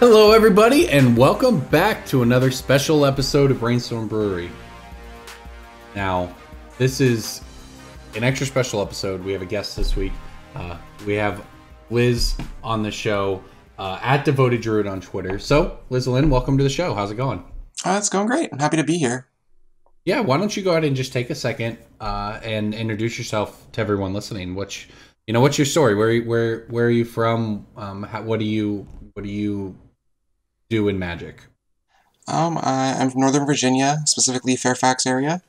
Hello, everybody, and welcome back to another special episode of Brainstorm Brewery. Now, this is an extra special episode. We have a guest this week. We have Liz on the show, at Devoted Druid on Twitter. So, Liz Lynn, welcome to the show. How's it going? It's going great. I'm happy to be here. Yeah, why don't you go ahead and just take a second and introduce yourself to everyone listening. What's your story? Where are you from? What do you do in Magic? I'm from Northern Virginia, specifically Fairfax area.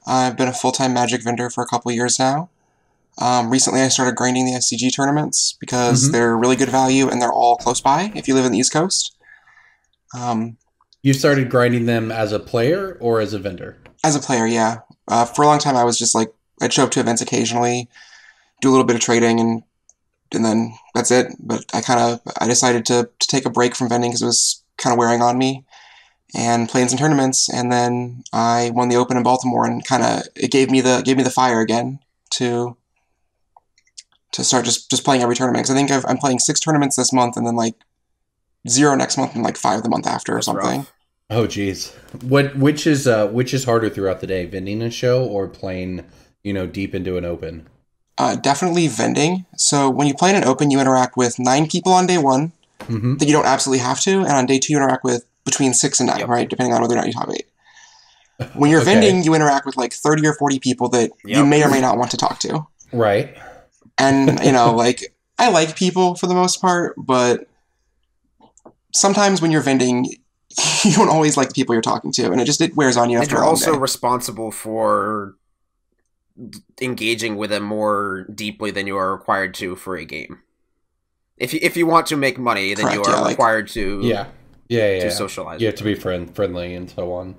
I've been a full-time Magic vendor for a couple years now. Recently I started grinding the SCG tournaments because they're really good value and they're all close by if you live in the East Coast. You started grinding them as a player or as a vendor? As a player, yeah. For a long time I was just like, I'd show up to events occasionally, do a little bit of trading, and then that's it. But I decided to take a break from vending because it was kind of wearing on me, and playing some tournaments. And then I won the Open in Baltimore, and it gave me the fire again to start just playing every tournament. Because I think I'm playing 6 tournaments this month, and then like 0 next month, and like 5 the month after or something. Rough. Oh geez, which is harder throughout the day, vending a show or playing deep into an Open? Definitely vending. So when you play in an Open, you interact with 9 people on day 1 that you don't absolutely have to, and on day 2 you interact with between 6 and 9, right? Depending on whether or not you top 8. When you're vending, you interact with like 30 or 40 people that you may or may not want to talk to. Right. And, like, I like people for the most part, but sometimes when you're vending, you don't always like the people you're talking to, and it wears on you after a long day. And you're also responsible for engaging with them more deeply than you are required to for a game. If you want to make money, then you are required to socialize. You have to be friendly and so on.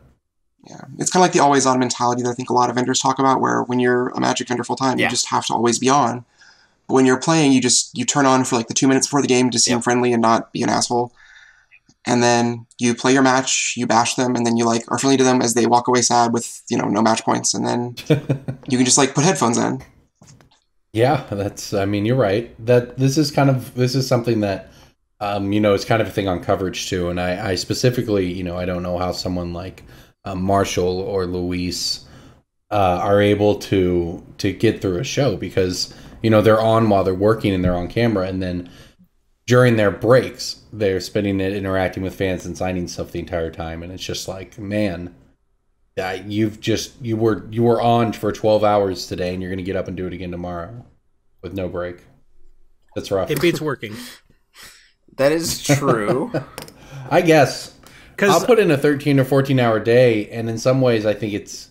Yeah, it's kind of like the always-on mentality that I think a lot of vendors talk about, where when you're a Magic vendor full-time, you just have to always be on. But when you're playing, you turn on for like the 2 minutes before the game to seem friendly and not be an asshole. And then you play your match, you bash them, and then you are friendly to them as they walk away sad with no match points, and then you can just put headphones in. Yeah, you're right. This is something that it's kind of a thing on coverage too. And I specifically, I don't know how someone like Marshall or Luis are able to get through a show, because they're on while they're working and they're on camera, and then during their breaks, they're spending it interacting with fans and signing stuff the entire time, and it's just like, man, you were on for 12 hours today, and you're going to get up and do it again tomorrow with no break. That's rough. It beats working. That is true. I guess. I'll put in a 13 or 14-hour day, and in some ways, I think it's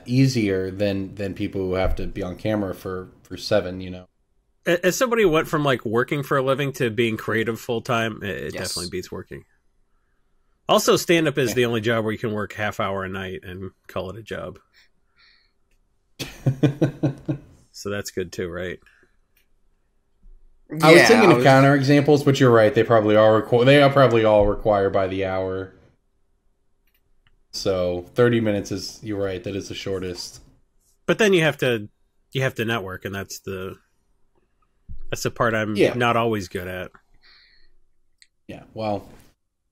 easier than people who have to be on camera for 7. As somebody who went from working for a living to being creative full time, it definitely beats working. Also, stand up is the only job where you can work half hour a night and call it a job. So that's good too, right? I was thinking of counter examples, but you're right. They probably are probably all required by the hour. So 30 minutes is, you're right, that is the shortest. But then you have to network, and that's the part I'm not always good at. Yeah, well,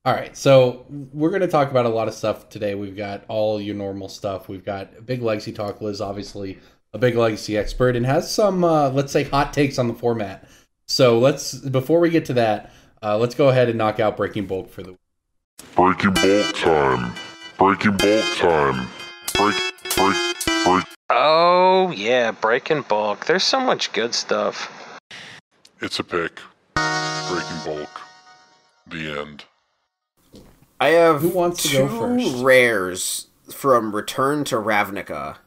all right. So we're going to talk about a lot of stuff today. We've got all your normal stuff. We've got a big Legacy talk. Liz, obviously a big Legacy expert, and has some, let's say, hot takes on the format. So before we get to that, let's go ahead and knock out Breaking Bulk for the week. Breaking Bulk time. Breaking Bulk time. Break. Oh, yeah, Breaking Bulk. There's so much good stuff. It's a pick. Breaking Bulk. The end. I have Who wants to go first? 2 rares from Return to Ravnica,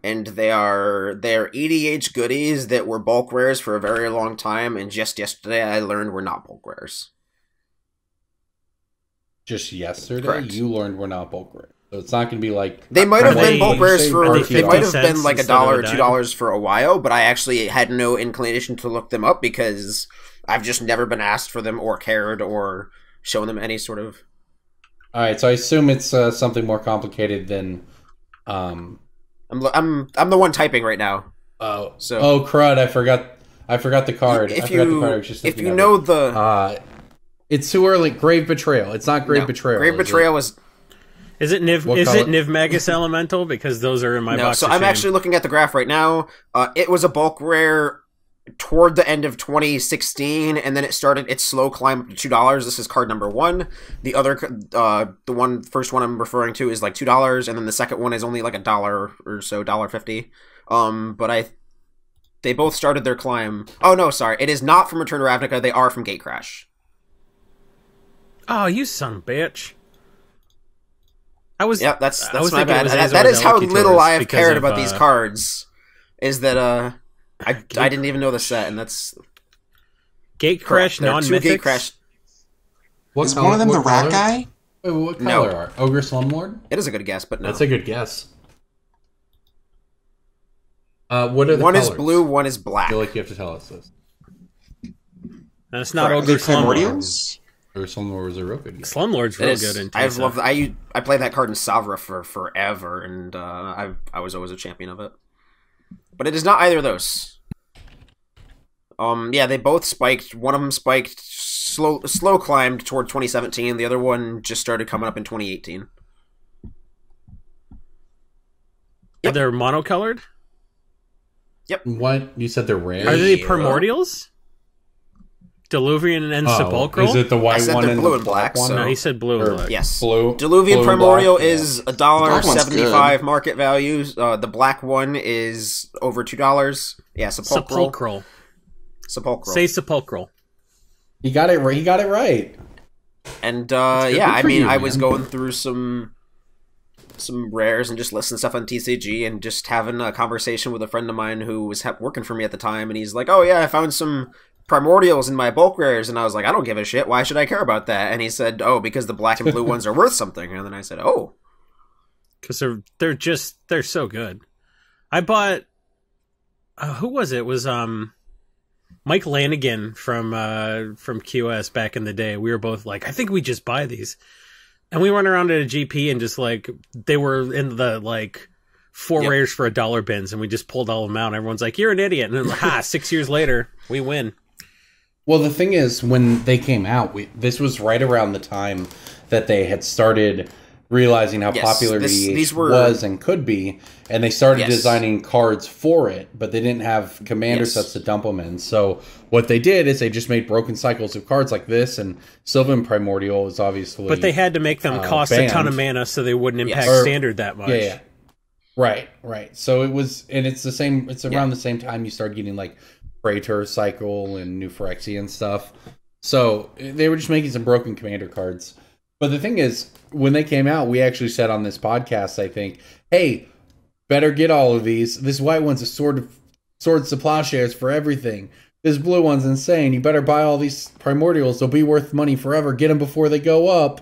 and they're EDH goodies that were bulk rares for a very long time, and just yesterday I learned were not bulk rares. Just yesterday? Correct. You learned we're not bulk rares. So it's not going to be like... They might have been bulk rares for... They might have been like $1 or $2 for a while, but I actually had no inclination to look them up because I've just never been asked for them or cared or shown them any sort of... Alright, so I assume it's something more complicated than... I'm the one typing right now. Oh, so crud! I forgot the card. If you know the It's too early. Grave Betrayal. It's not Grave Betrayal. Grave Betrayal was... Is it Niv Magus Elemental? Because those are in my box. So I'm actually looking at the graph right now. It was a bulk rare toward the end of 2016, and then it started its slow climb up to $2. This is card number 1. The other, first one I'm referring to is like $2, and then the second one is only like $1 or so, $1.50. But they both started their climb. Oh no, sorry, it is not from Return to Ravnica. They are from Gatecrash. Oh, you son of a bitch! Yep, that's my bad. That is how little I have cared about these cards. Is that I didn't even know the set, and that's Gatecrash non-mythics. Gatecrash. Is one of them the rat guy? Wait, what color are Ogre Slumlord? It is a good guess, but no. That's a good guess. What are the one colors? Is blue, one is black. I feel like you have to tell us this. And it's not Ogre Slumlord. Ogre Slumlord was a real good guess. Slumlord's real good in I love that. I played that card in Savra for forever, and I was always a champion of it. But it is not either of those. Yeah, they both spiked. One of them spiked slow climbed toward 2017. The other one just started coming up in 2018. Yep. They're monocolored? Yep. What? You said they're rare? Are they primordials? Diluvian and Sepulchral? Is it the white one and blue the and black? one? So. No, he said blue and black. Yes. Blue. Diluvian blue Primordial black, is yeah. $1.75 market value. The black one is over $2. Yeah, Sepulchral. Say Sepulchral. He got it right. He got it right. And yeah, I mean, I was man. going through some rares and just listening to stuff on TCG and just having a conversation with a friend of mine who was working for me at the time, and he's like, "Oh yeah, I found some primordials in my bulk rares," and I was like, "I don't give a shit. Why should I care about that?" And he said, "Oh, because the black and blue ones are worth something." And then I said, "Oh, because they're so good." I bought who was it? It was Mike Lanigan from QS back in the day. We were both like, I think we just buy these. And we went around at a GP and just like, they were in the like 4 rares for $1 bins, and we just pulled all of them out. And everyone's like, "You're an idiot." And then, 6 years later, we win. Well, the thing is, when they came out, this was right around the time that they had started realizing how popular EDH was and could be, and they started designing cards for it, but they didn't have commander sets to dump them in. So what they did is they just made broken cycles of cards like this, and Sylvan Primordial is obviously... But they had to make them cost a ton of mana so they wouldn't impact standard that much. Yeah. Right. So it was, and it's the same, it's around the same time you start getting like Praetor Cycle and New Phyrexian stuff. So they were just making some broken commander cards. But the thing is, when they came out, we actually said on this podcast, I think, hey, better get all of these. This white one's a swords to plowshares for everything. This blue one's insane. You better buy all these primordials. They'll be worth money forever. Get them before they go up.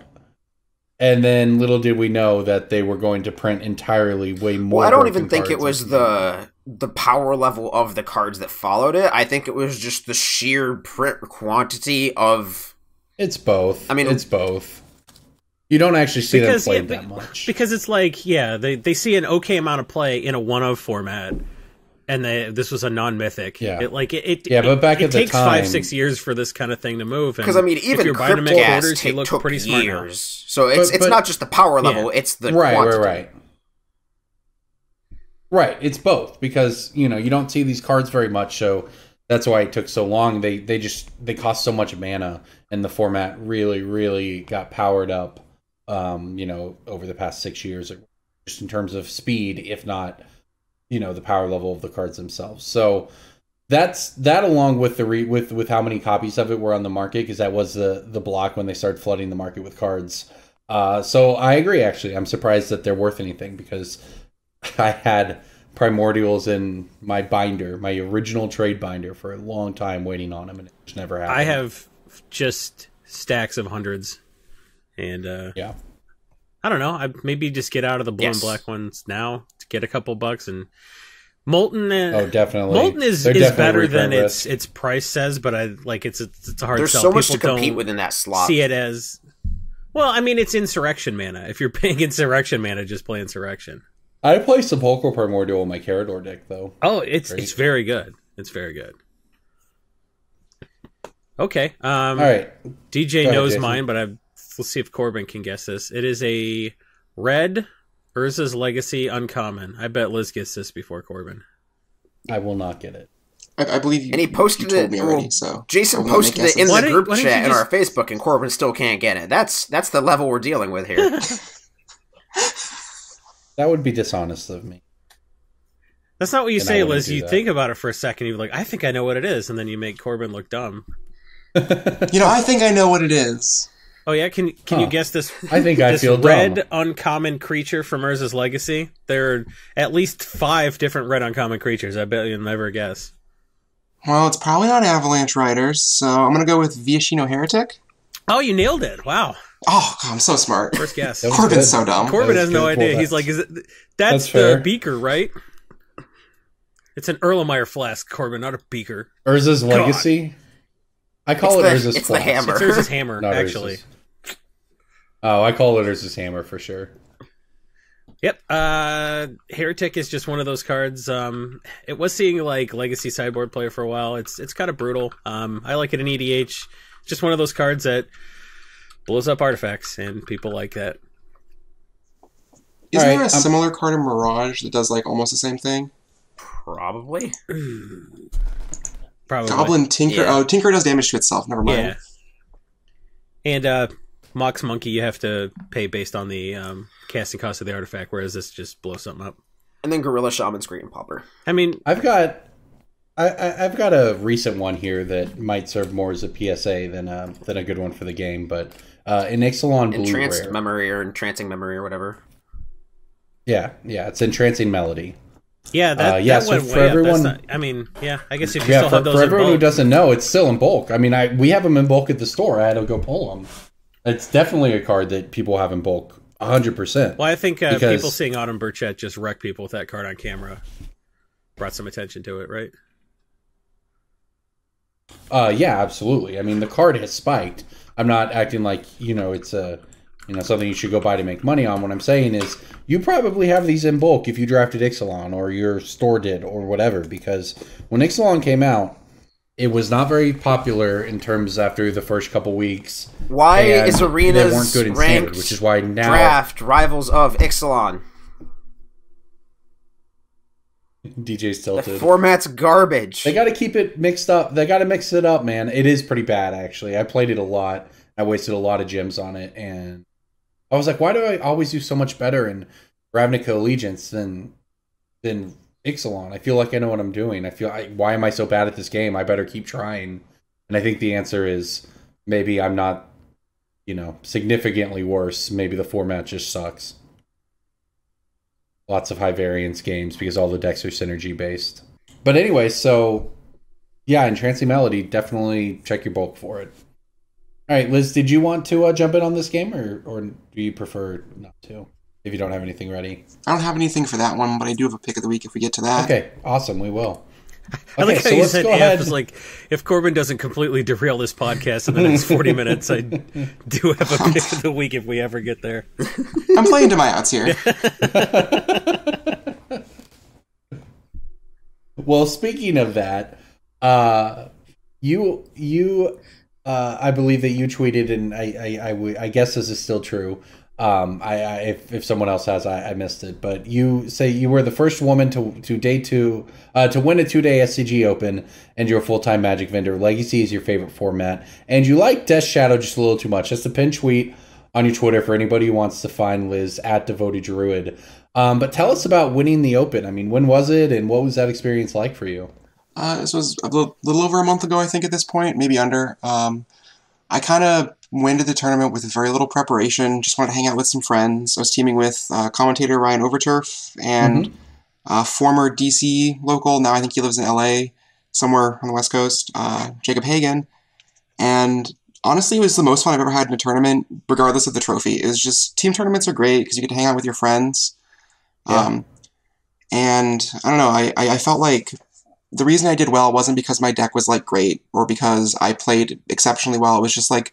And then little did we know that they were going to print entirely way more. Well, I don't even think it was the power level of the cards that followed it. I think it was just the sheer print quantity of... It's both. I mean, it's both. You don't actually see them played that much. Because it's like, they see an okay amount of play in a 1-of format, and this was a non-mythic. Yeah. But back at the time... It takes 5-6 years for this kind of thing to move. Because, I mean, even Cryptgas took pretty smart years. So it's not just the power level, it's the quantity. Right, it's both. Because, you don't see these cards very much, so that's why it took so long. They cost so much mana, and the format really, really got powered up. Over the past 6 years, just in terms of speed, if not, the power level of the cards themselves. So that along with with how many copies of it were on the market, because that was the block when they started flooding the market with cards. So I agree. Actually, I'm surprised that they're worth anything, because I had primordials in my binder, my original trade binder, for a long time waiting on them, and it just never happened. I have just stacks of hundreds. And I don't know. I maybe just get out of the blue and black ones now to get a couple bucks. And Molten, definitely. Molten is better than its price says, but it's a hard There's sell. So much People to compete within that slot. See it as it's Insurrection mana. If you're paying Insurrection mana, just play Insurrection. I play Sepulchral Primordial in my Carador deck, though. Oh, it's very good. It's very good. Okay. All right. DJ ahead, knows Jason. mine, but we'll see if Corbin can guess this. It is a red Urza's Legacy Uncommon. I bet Liz gets this before Corbin. I will not get it. I believe you. And he posted you told it me already. well, So Jason posted it in Why the don't- group why don't you chat in just- our Facebook, and Corbin still can't get it. That's the level we're dealing with here. That would be dishonest of me. That's not what you And I say, wouldn't Liz. do You that. think about it for a second. You're like, I think I know what it is. And then you make Corbin look dumb. I think I know what it is. Oh, yeah? Can you guess this? I think I this feel red dumb. uncommon creature from Urza's Legacy? There are at least 5 different red uncommon creatures. I bet you'll never guess. Well, it's probably not Avalanche Riders, so I'm gonna go with Viashino Heretic. Oh, you nailed it. Wow. Oh, God, I'm so smart. First guess. That was Corbin's good. so dumb. Corbin That has was no good. idea. Well, He's like, that's the fair. beaker, right? It's an Erlenmeyer flask, Corbin, not a beaker. Urza's Legacy? I call it Urza's It's the Flask. hammer. It's Urza's hammer, Not actually. Urza's. Oh, I call it Urza's Hammer for sure. Yep. Heretic is just one of those cards. It was seeing like Legacy sideboard play for a while. It's kind of brutal. I like it in EDH. It's just one of those cards that blows up artifacts, and people like that. Isn't All right, there a similar card in Mirage that does like almost the same thing? Probably. Probably. Goblin Tinker. Yeah. Oh, Tinker does damage to itself. Never mind. Yeah. And Mox Monkey, you have to pay based on the casting cost of the artifact, whereas this just blows something up. And then Gorilla Shaman's Great and Popper. I mean, I've got a recent one here that might serve more as a PSA than a good one for the game, but in Ixalan Blue Entranced Rare. Memory or Entrancing Memory or whatever. Yeah, it's Entrancing Melody. yeah, that so went for way up. everyone- That's not, I mean, yeah, I guess if you Yeah, still have those for in everyone who bulk. doesn't know, it's still in bulk. I mean, we have them in bulk at the store. I had to go pull them. It's definitely a card that people have in bulk, 100%. Well, I think Because- people seeing Autumn Burchett just wreck people with that card on camera brought some attention to it, right? Yeah, absolutely. I mean, the card has spiked. I'm not acting like, it's something you should go buy to make money on. What I'm saying is you probably have these in bulk if you drafted Ixalan or your store did or whatever, because when Ixalan came out, it was not very popular in terms after the first couple weeks. Why and is they Arena's weren't good in ranked standard, which is why now draft rivals of Ixalan? DJ's The tilted. format's garbage. They got to keep it mixed up. They got to mix it up, man. It is pretty bad, actually. I played it a lot. I wasted a lot of gems on it, and I was like, why do I always do so much better in Ravnica Allegiance than Ixalan? I feel like I know what I'm doing. Why am I so bad at this game? I better keep trying. And I think the answer is maybe I'm not, significantly worse. Maybe the format just sucks. Lots of high variance games because all the decks are synergy based. But anyway, so yeah, Entrancing Melody, definitely check your bulk for it. All right, Liz, did you want to jump in on this game, or do you prefer not to? If you don't have anything ready. I don't have anything for that one, but I do have a pick of the week if we get to that. Okay, awesome, we will. I like how so you let's said go if. ahead. It's like, if Corbin doesn't completely derail this podcast in the next 40 minutes, I do have a pick of the week if we ever get there. I'm playing to my outs here. Well, speaking of that, you I believe that you tweeted, and I guess this is still true. If someone else has, I missed it. But you say you were the first woman to win a 2-day SCG Open, and you're a full-time Magic vendor. Legacy is your favorite format, and you like Death Shadow just a little too much. That's the pin tweet on your Twitter for anybody who wants to find Liz at Devoted Druid. But tell us about winning the Open. I mean, when was it, and what was that experience like for you? This was a little over a month ago, I think, at this point, maybe under. I kind of went to the tournament with very little preparation, just wanted to hang out with some friends. I was teaming with commentator Ryan Overturf and former DC local, now I think he lives in LA, somewhere on the West Coast, Jacob Hagan. And honestly, it was the most fun I've ever had in a tournament, regardless of the trophy. It was just, team tournaments are great because you get to hang out with your friends. Yeah. And I don't know, I felt like the reason I did well wasn't because my deck was like great or because I played exceptionally well. It was just like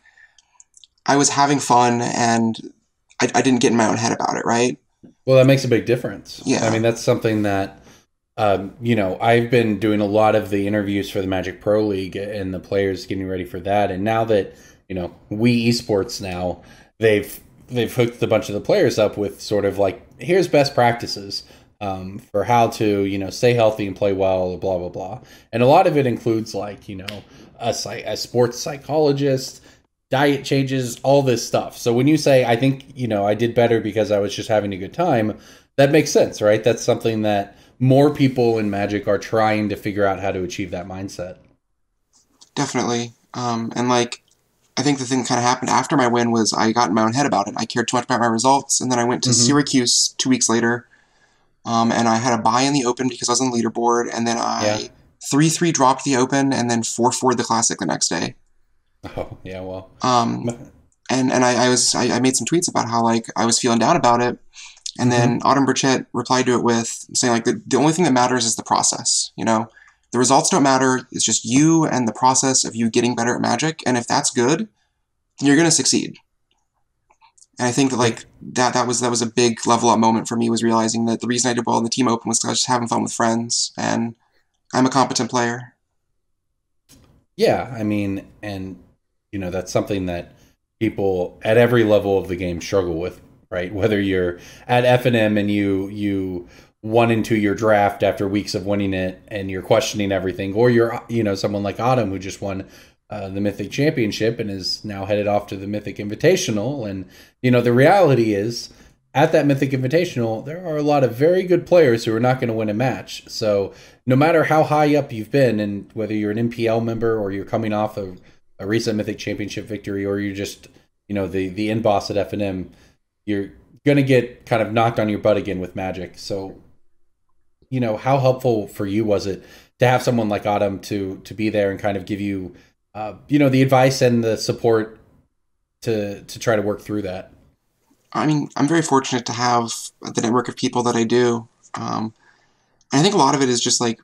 I was having fun and I didn't get in my own head about it, right? Well, that makes a big difference. Yeah. I mean, that's something that I've been doing a lot of the interviews for the Magic Pro League and the players getting ready for that. And now that, we esports now, they've hooked a bunch of the players up with sort of like, here's best practices for how to, stay healthy and play well, blah, blah, blah. And a lot of it includes like, a sports psychologist, diet changes, all this stuff. So when you say, I think, I did better because I was just having a good time, that makes sense, right? That's something that more people in Magic are trying to figure out how to achieve that mindset. Definitely. And like, I think the thing that kind of happened after my win was I got in my own head about it. I cared too much about my results. And then I went to Syracuse 2 weeks later. And I had a bye in the Open because I was on the leaderboard. And then I 3-3 dropped the Open and then 4-4'd the Classic the next day. Oh, yeah, well. And I made some tweets about how like I was feeling down about it. And then Autumn Burchett replied to it with saying like the only thing that matters is the process, The results don't matter. It's just you and the process of you getting better at Magic. And if that's good, then you're going to succeed. And I think that like that was a big level up moment for me, was realizing that the reason I did well in the Team Open was because I was just having fun with friends and I'm a competent player. Yeah, I mean, and that's something that people at every level of the game struggle with, right? Whether you're at FNM and you won into your draft after weeks of winning it and you're questioning everything, or you're someone like Autumn who just won the Mythic Championship and is now headed off to the Mythic Invitational. And the reality is, at that Mythic Invitational, there are a lot of very good players who are not going to win a match. So no matter how high up you've been, and whether you're an MPL member or you're coming off of a recent Mythic Championship victory, or you're just the end boss at FNM, you're going to get kind of knocked on your butt again with Magic. So how helpful for you was it to have someone like Autumn to be there and kind of give you, the advice and the support to try to work through that? I mean, I'm very fortunate to have the network of people that I do. I think a lot of it is just like,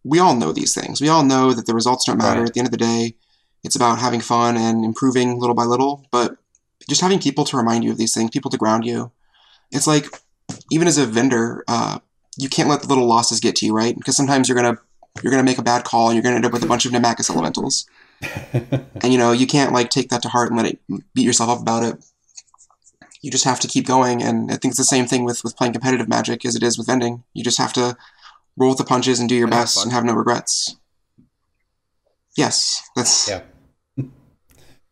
we all know these things. We all know that the results don't matter. Right. At the end of the day, it's about having fun and improving little by little, but just having people to remind you of these things, people to ground you. It's like, even as a vendor, you can't let the little losses get to you, right? Because sometimes you're gonna make a bad call and you're gonna end up with a bunch of Nemacus elementals. And you can't like take that to heart and let it beat yourself up about it. You just have to keep going, and I think it's the same thing with playing competitive Magic as it is with vending. You just have to roll with the punches and do your best and have no regrets. Yes, that's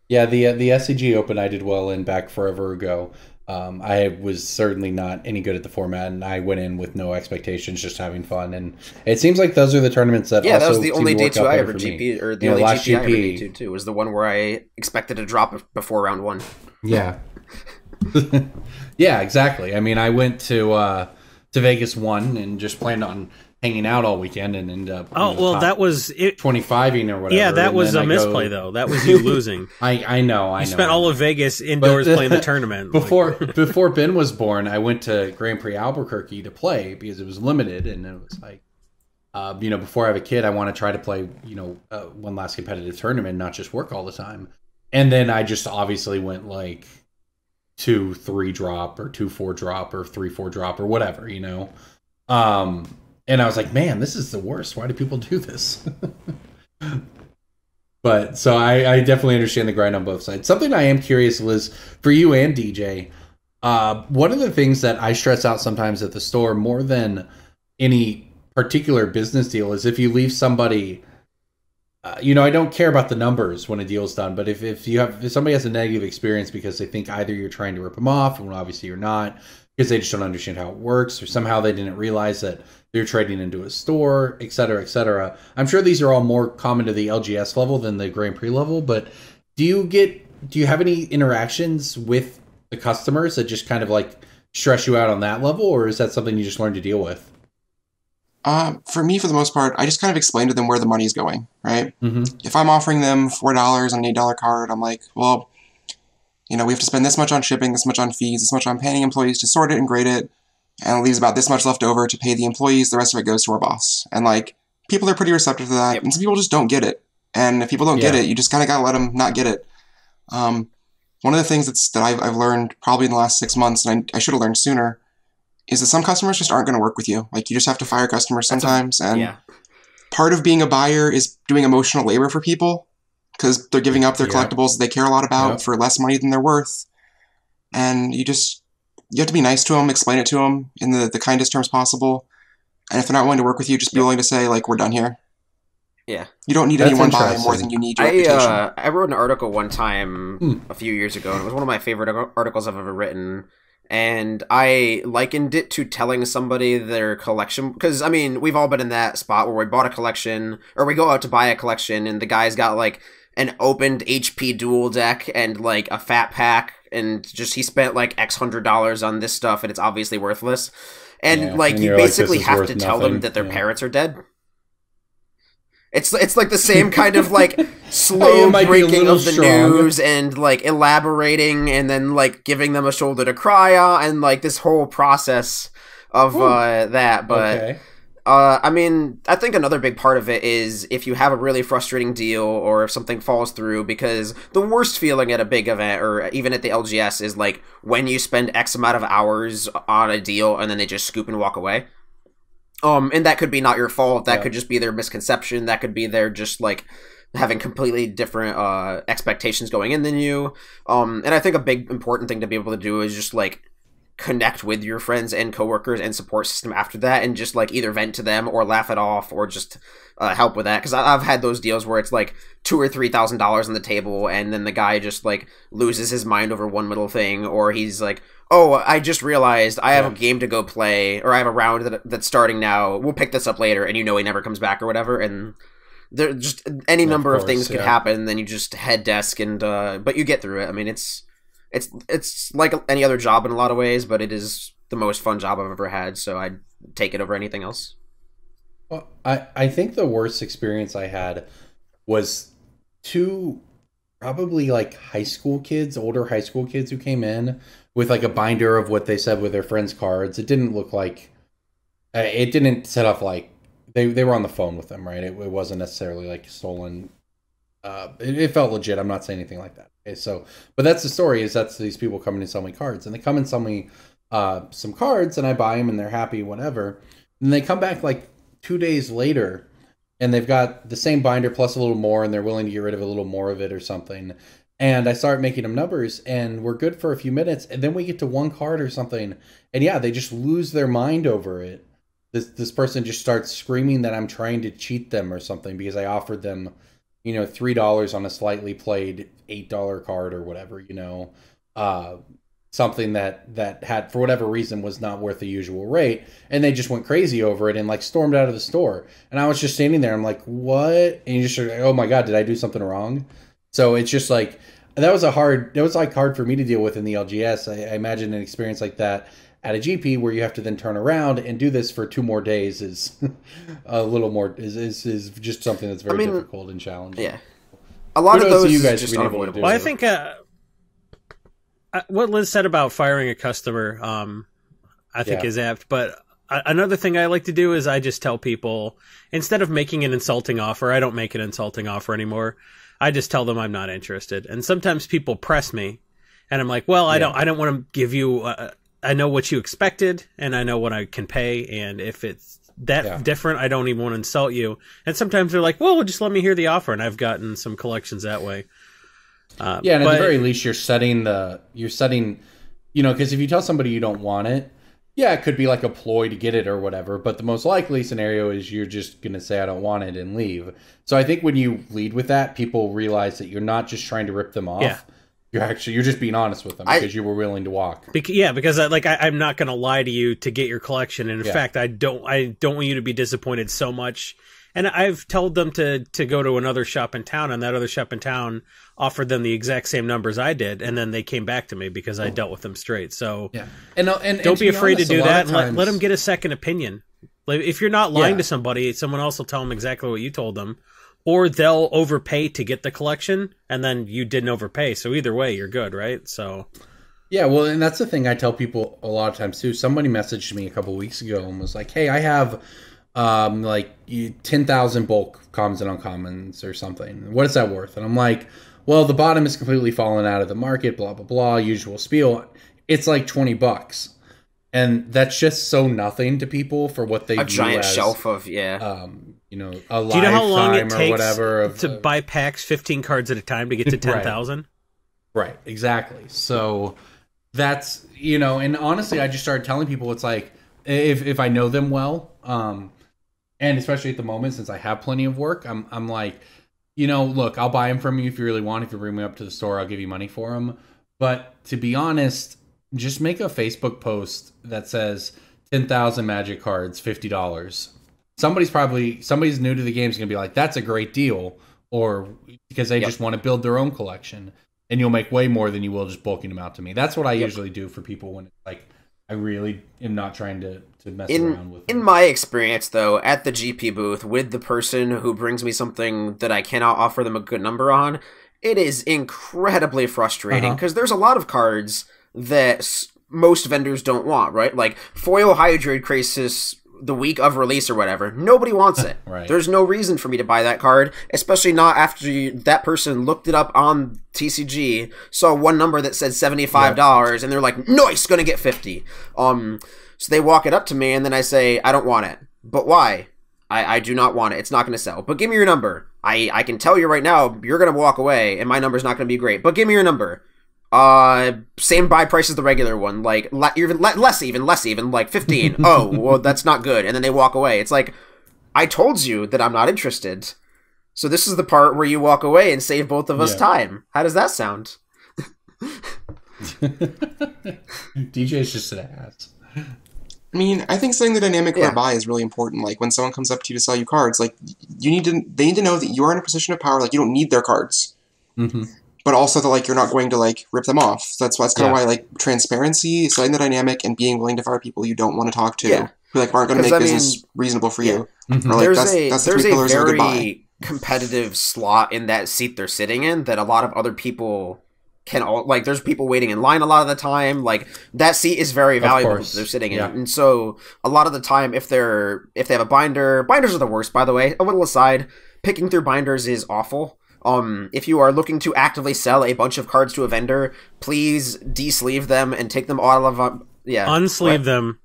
yeah. The SCG Open I did well in back forever ago. I was certainly not any good at the format, and I went in with no expectations, just having fun. And it seems like those are the tournaments that that was the only day two I ever GP, or the only last GP I ever day two was the one where I expected to drop before round one. Yeah. Yeah, exactly. I mean, I went to Vegas 1 and just planned on hanging out all weekend and end up that was it, 25ing or whatever. Yeah, that was a misplay though. That was you losing. I know. You spent all of Vegas indoors playing the tournament. Before Ben was born, I went to Grand Prix Albuquerque to play because it was limited, and it was like before I have a kid, I want to try to play one last competitive tournament, not just work all the time. And then I just obviously went like 2-3 drop or 2-4 drop or 3-4 drop or whatever, and I was like, man, this is the worst. Why do people do this? But so I definitely understand the grind on both sides. Something I am curious, Liz, for you and DJ, one of the things that I stress out sometimes at the store more than any particular business deal is if you leave somebody, I don't care about the numbers when a deal's done, but if somebody has a negative experience because they think either you're trying to rip them off, and obviously you're not, because they just don't understand how it works, or somehow they didn't realize that they're trading into a store, et cetera, et cetera. I'm sure these are all more common to the LGS level than the Grand Prix level, but do you have any interactions with the customers that just kind of like stress you out on that level, or is that something you just learn to deal with? For me, for the most part, I just kind of explain to them where the money's going, right? Mm-hmm. If I'm offering them $4 on an $8 card, I'm like, well, we have to spend this much on shipping, this much on fees, this much on paying employees to sort it and grade it, and it leaves about this much left over to pay the employees. The rest of it goes to our boss. And like, people are pretty receptive to that, and some people just don't get it. And if people don't get it, you just kind of got to let them not get it. One of the things that I've learned probably in the last 6 months, and I should have learned sooner, is that some customers just aren't going to work with you. Like, you just have to fire customers sometimes. And part of being a buyer is doing emotional labor for people because they're giving up their collectibles they care a lot about for less money than they're worth. And you have to be nice to them, explain it to them in the kindest terms possible. And if they're not willing to work with you, just be willing to say, like, we're done here. Yeah. You don't need anyone by more than you need your reputation. I wrote an article one time a few years ago, and it was one of my favorite articles I've ever written. And I likened it to telling somebody their collection, because, I mean, we've all been in that spot where we bought a collection, or we go out to buy a collection, and the guy's got, like, an opened HP dual deck and, like, a fat pack, and just he spent, like, X $100 on this stuff, and it's obviously worthless. And, like, you basically have to tell them that their parents are dead. It's like the same kind of, like, slow breaking of the news and, like, elaborating and then, like, giving them a shoulder to cry on and, like, this whole process of that. But, I mean, I think another big part of it is if you have a really frustrating deal or if something falls through, because the worst feeling at a big event or even at the LGS is, like, when you spend X amount of hours on a deal and then they just scoop and walk away. And that could be not your fault. That could just be their misconception. That could be their just, like, having completely different expectations going in than you. And I think a big important thing to be able to do is just, like, connect with your friends and coworkers and support system after that and just, like, either vent to them or laugh it off or just help with that. Because I've had those deals where it's, like, $2,000 or $3,000 on the table and then the guy just, like, loses his mind over one little thing, or he's like, oh, I just realized I have a game to go play, or I have a round that's starting now. We'll pick this up later, and you know he never comes back or whatever. And there just any number of things could happen. And then you just head desk and but you get through it. I mean, it's like any other job in a lot of ways, but it is the most fun job I've ever had. So I'd take it over anything else. Well, I think the worst experience I had was two probably like high school kids, older high school kids who came in with like a binder of what they said with their friends' cards. It didn't look like, it didn't set off like, they were on the phone with them, right? It wasn't necessarily like stolen. It felt legit. I'm not saying anything like that. Okay, so, but that's the story, is that's these people coming to sell me cards. And they come and sell me some cards, and I buy them, and they're happy, whatever. And they come back like 2 days later, and they've got the same binder plus a little more, and they're willing to get rid of a little more of it or something. And I start making them numbers, and we're good for a few minutes, and then we get to one card or something, and yeah, they just lose their mind over it. This person just starts screaming that I'm trying to cheat them or something because I offered them, you know, $3 on a slightly played $8 card or whatever, you know, something that had, for whatever reason, was not worth the usual rate, and they just went crazy over it and like stormed out of the store. And I was just standing there, I'm like, what? And you just like, oh my god, did I do something wrong? So it's just like, that was hard for me to deal with in the LGS. I imagine an experience like that at a GP where you have to then turn around and do this for 2 more days is a little more, is just something that's very difficult and challenging. Yeah. A lot of those you guys just unavoidable. Well, I think what Liz said about firing a customer, I think is apt. But another thing I like to do is I just tell people, instead of making an insulting offer, I don't make an insulting offer anymore. I just tell them I'm not interested. And sometimes people press me, and I'm like, well, I don't want to give you. I know what you expected, and I know what I can pay. And if it's that different, I don't even want to insult you. And sometimes they're like, well, just let me hear the offer. And I've gotten some collections that way. And at the very least, you're setting, you know, because if you tell somebody you don't want it, it could be like a ploy to get it or whatever. But the most likely scenario is you're just going to say, I don't want it, and leave. So I think when you lead with that, people realize that you're not just trying to rip them off. Yeah. You're just being honest with them because you were willing to walk. Because I'm not going to lie to you to get your collection. And in fact, I don't want you to be disappointed so much. And I've told them to go to another shop in town, and that other shop in town offered them the exact same numbers I did, and then they came back to me because I dealt with them straight. So and don't be afraid to do that. And let them get a second opinion. Like, if you're not lying to somebody, someone else will tell them exactly what you told them, or they'll overpay to get the collection, and then you didn't overpay. So either way, you're good, right? So yeah, well, and that's the thing I tell people a lot of times too. Somebody messaged me a couple weeks ago and was like, "Hey, I have." Like 10,000 bulk commons and uncommons or something. What is that worth? And I'm like, well, the bottom is completely fallen out of the market, blah, blah, blah, usual spiel. It's like $20. and that's just so nothing to people for what they a view giant as, shelf of you know, a Do you know how long it lifetime or takes whatever to buy packs 15 cards at a time to get to 10,000? Right, exactly. So that's, you know, and honestly, I just started telling people, it's like, if I know them well, and especially at the moment, since I have plenty of work, I'm like, you know, look, I'll buy them from you if you really want. If you bring me up to the store, I'll give you money for them. But to be honest, just make a Facebook post that says 10,000 Magic cards, $50. Somebody's new to the game is going to be like, that's a great deal, or because they just want to build their own collection, and you'll make way more than you will just bulking them out to me. That's what I usually do for people when it's like, I really am not trying to mess around with it. In my experience, though, at the GP booth, with the person who brings me something that I cannot offer them a good number on, it is incredibly frustrating, because there's a lot of cards that most vendors don't want, right? Like, Foil Hydroid Crisis the week of release or whatever. Nobody wants it. Right. There's no reason for me to buy that card, especially not after that person looked it up on TCG, saw one number that said $75, and they're like, nice, gonna get 50. So they walk it up to me, and then I say, I don't want it. But why? I do not want it. It's not going to sell. But give me your number. I can tell you right now, you're going to walk away, and my number's not going to be great. But give me your number. Same buy price as the regular one. Like, even less even, like 15. Oh, well, that's not good. And then they walk away. It's like, I told you that I'm not interested. So this is the part where you walk away and save both of us time. How does that sound? DJ's just an ass. I mean, I think setting the dynamic for a buy is really important. Like, when someone comes up to you to sell you cards, like, they need to know that you are in a position of power. Like, you don't need their cards. But also that, like, you're not going to, like, rip them off. So that's kind of why, like, transparency, setting the dynamic, and being willing to fire people you don't want to talk to, who, like, aren't going to make business reasonable for you. Or, like, that's the three pillars of a good buy. Competitive slot in that seat they're sitting in that a lot of other people can all, like, there's people waiting in line a lot of the time. Like, that seat is very valuable that they're sitting in. And so a lot of the time, if they have a binder, binders are the worst, by the way. A little aside, picking through binders is awful. If you are looking to actively sell a bunch of cards to a vendor, please de-sleeve them and take them out of unsleeve them.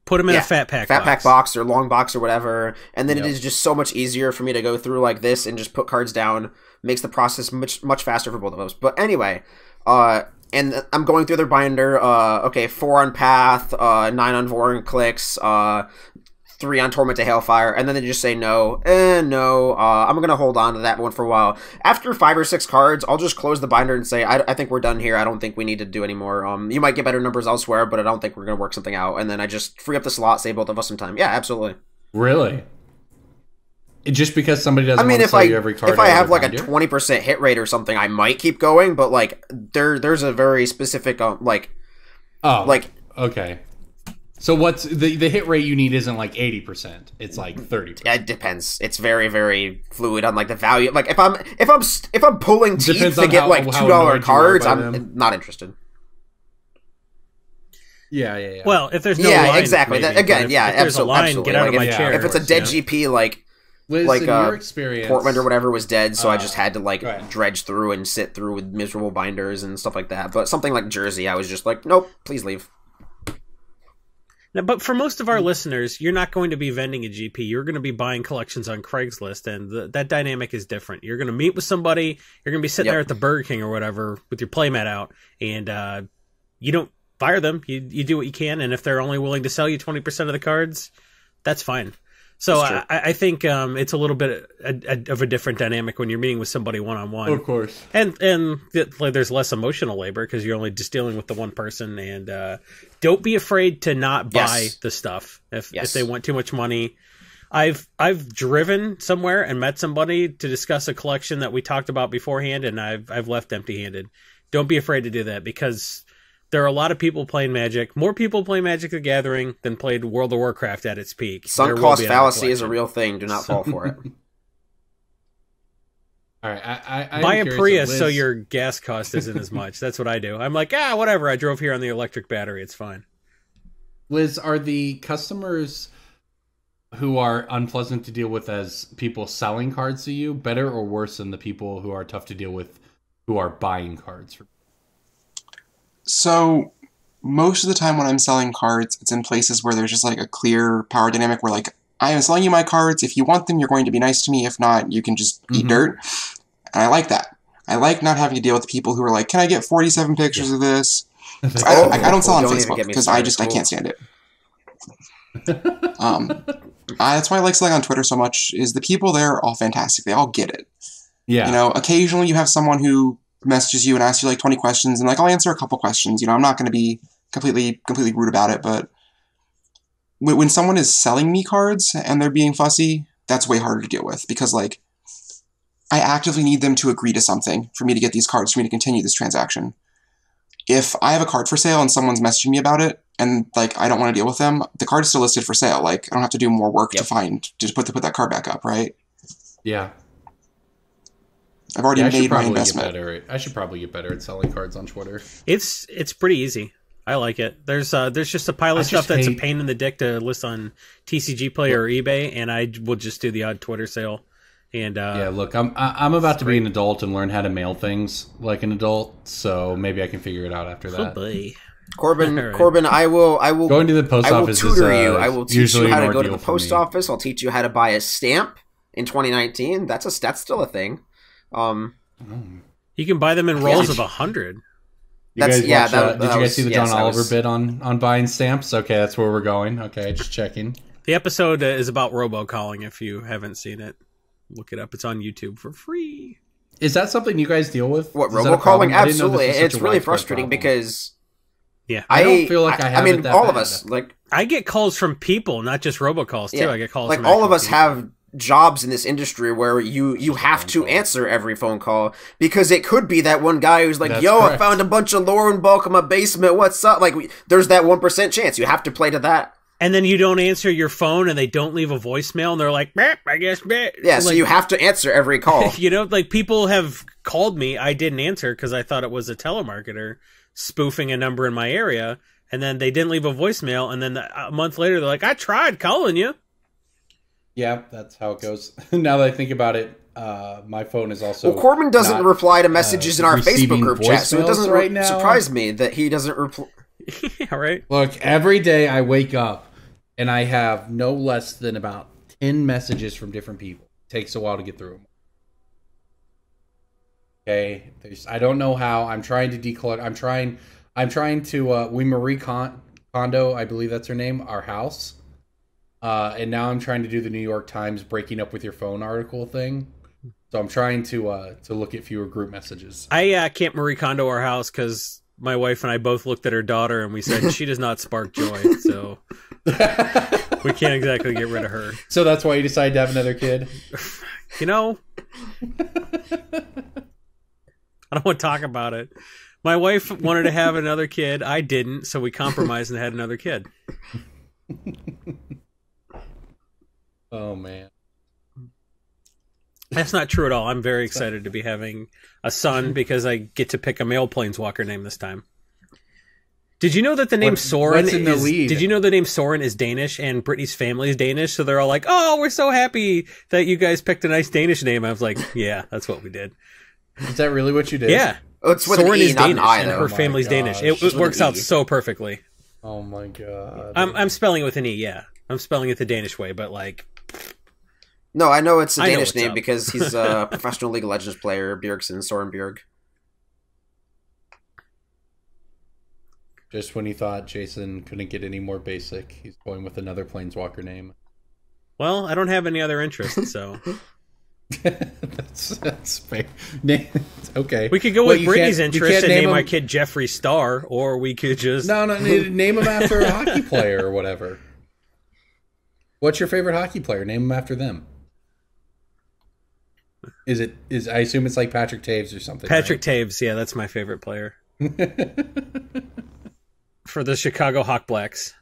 Put them in a fat pack box or long box or whatever, and then it is just so much easier for me to go through like this and just put cards down. Makes the process much faster for both of us. But anyway, and I'm going through their binder. 4 on Path, 9 on Voron Clicks, 3 on Torment to Hailfire, and then they just say no. I'm going to hold on to that one for a while. After 5 or 6 cards, I'll just close the binder and say, I think we're done here. I don't think we need to do any more. You might get better numbers elsewhere, but I don't think we're going to work something out. And then I just free up the slot, save both of us some time. Yeah, absolutely. Really? Just because somebody doesn't want to sell you every card. If I have like a 20% hit rate or something, I might keep going, but like there's a very specific okay. So what's the hit rate you need isn't like 80%. It's like 30%. It depends. It's very, very fluid on like the value. Like if I'm pulling teeth to get like $2 cards, I'm not interested. Yeah. Well, if there's no line, exactly. Maybe, if there's absolutely. A line, get out of my chair. If it's a dead GP, like Liz, like your experience, Portland or whatever was dead, so I just had to dredge through and sit through with miserable binders and stuff like that. But something like Jersey, I was just like, nope, please leave. Now, but for most of our listeners, you're not going to be vending a GP. You're going to be buying collections on Craigslist, and that dynamic is different. You're going to meet with somebody. You're going to be sitting there at the Burger King or whatever with your playmat out, and you don't fire them. You do what you can, and if they're only willing to sell you 20% of the cards, that's fine. So I think it's a little bit of a different dynamic when you're meeting with somebody one-on-one. Of course. And there's less emotional labor because you're only just dealing with the one person. And don't be afraid to not buy the stuff if they want too much money. I've driven somewhere and met somebody to discuss a collection that we talked about beforehand, and I've left empty-handed. Don't be afraid to do that because there are a lot of people playing Magic. More people play Magic the Gathering than played World of Warcraft at its peak. Sunk cost fallacy is a real thing. Do not fall for it. All right, I buy a Prius so your gas cost isn't as much. That's what I do. I'm like, whatever. I drove here on the electric battery. It's fine. Liz, are the customers who are unpleasant to deal with as people selling cards to you better or worse than the people who are tough to deal with who are buying cards? So, most of the time when I'm selling cards, it's in places where there's just like a clear power dynamic where like, I am selling you my cards. If you want them, you're going to be nice to me. If not, you can just eat dirt. And I like that. I like not having to deal with people who are like, can I get 47 pictures of this? I don't sell on Facebook because I can't stand it. That's why I like selling on Twitter so much, is the people there are all fantastic. They all get it. Yeah. You know, occasionally you have someone who messages you and asks you like 20 questions, and like, I'll answer a couple questions. You know, I'm not going to be completely rude about it, but when someone is selling me cards and they're being fussy, that's way harder to deal with, because like, I actively need them to agree to something for me to get these cards, for me to continue this transaction. If I have a card for sale and someone's messaging me about it, and like, I don't want to deal with them, the card's still listed for sale. Like, I don't have to do more work to put that card back up, right? Yeah. I've already made my investment. I should probably get better at selling cards on Twitter. It's pretty easy. I like it. There's just a pile of stuff that's a pain in the dick to list on TCGPlayer or eBay, and I will just do the odd Twitter sale. And yeah, look, I'm about to be an adult and learn how to mail things like an adult, so maybe I can figure it out after that. Oh boy. Corbin, right. Corbin, I will going to the post office. I will tutor you. I will teach you how to go to the post office. I'll teach you how to buy a stamp in 2019. That's still a thing. You can buy them in rolls of 100. Did you guys see the John Oliver bit on buying stamps? Okay, that's where we're going. Okay, just checking. The episode is about robocalling. If you haven't seen it, look it up. It's on YouTube for free. Is that something you guys deal with? What, robocalling? Absolutely. It's really frustrating because I don't feel like I have. I mean, all of us, like, I get calls from people, not just robocalls too. Yeah. I get calls like from all of us people. have jobs in this industry where you have to answer every phone call, because it could be that one guy who's like, That's yo, correct. I found a bunch of lore and bulk in my basement, what's up? Like, there's that 1% chance. You have to play to that. And then you don't answer your phone and they don't leave a voicemail and they're like, I guess. Yeah, so you have to answer every call. You know, like, people have called me, I didn't answer because I thought it was a telemarketer spoofing a number in my area, and then they didn't leave a voicemail, and then a month later they're like, I tried calling you. Yeah, that's how it goes. Now that I think about it, my phone is also... Well, Corbin doesn't reply to messages in our Facebook group chat, so it doesn't now. surprise me that he doesn't reply. Yeah, right. Look, every day I wake up and I have no less than about 10 messages from different people. It takes a while to get through them. Okay, I don't know how. I'm trying to declutter. I'm trying to... we Marie Kondo, I believe that's her name, our house. And now I'm trying to do the New York Times breaking up with your phone article thing. So I'm trying to look at fewer group messages. I can't Marie Kondo our house because my wife and I both looked at her daughter and we said she does not spark joy. So we can't exactly get rid of her. So that's why you decided to have another kid? You know, I don't want to talk about it. My wife wanted to have another kid. I didn't. So we compromised and had another kid. Oh, man. That's not true at all. I'm very excited to be having a son because I get to pick a male planeswalker name this time. Did you know that the name Soren is... Did you know the name Soren is Danish and Brittany's family is Danish? So they're all like, oh, we're so happy that you guys picked a nice Danish name. I was like, yeah, that's what we did. Is that really what you did? Yeah. Oh, it's with Soren an E, is not Danish an I, and though. her family's Danish. It works out so perfectly. Oh, my God. I'm spelling it with an E, yeah. I'm spelling it the Danish way, but like... No, I know it's a Danish name up. because he's a professional League of Legends player, Bjergsen, Soren Bjerg. Just when you thought Jason couldn't get any more basic, he's going with another planeswalker name. Well, I don't have any other interests, so... that's fair. Okay. We could go with Brittany's interest and name my kid Jeffree Star, or we could just... No, name him after a hockey player or whatever. What's your favorite hockey player? Name him after them. I assume it's like Patrick Taves or something. Patrick Taves, yeah, that's my favorite player. For the Chicago Hawkblacks.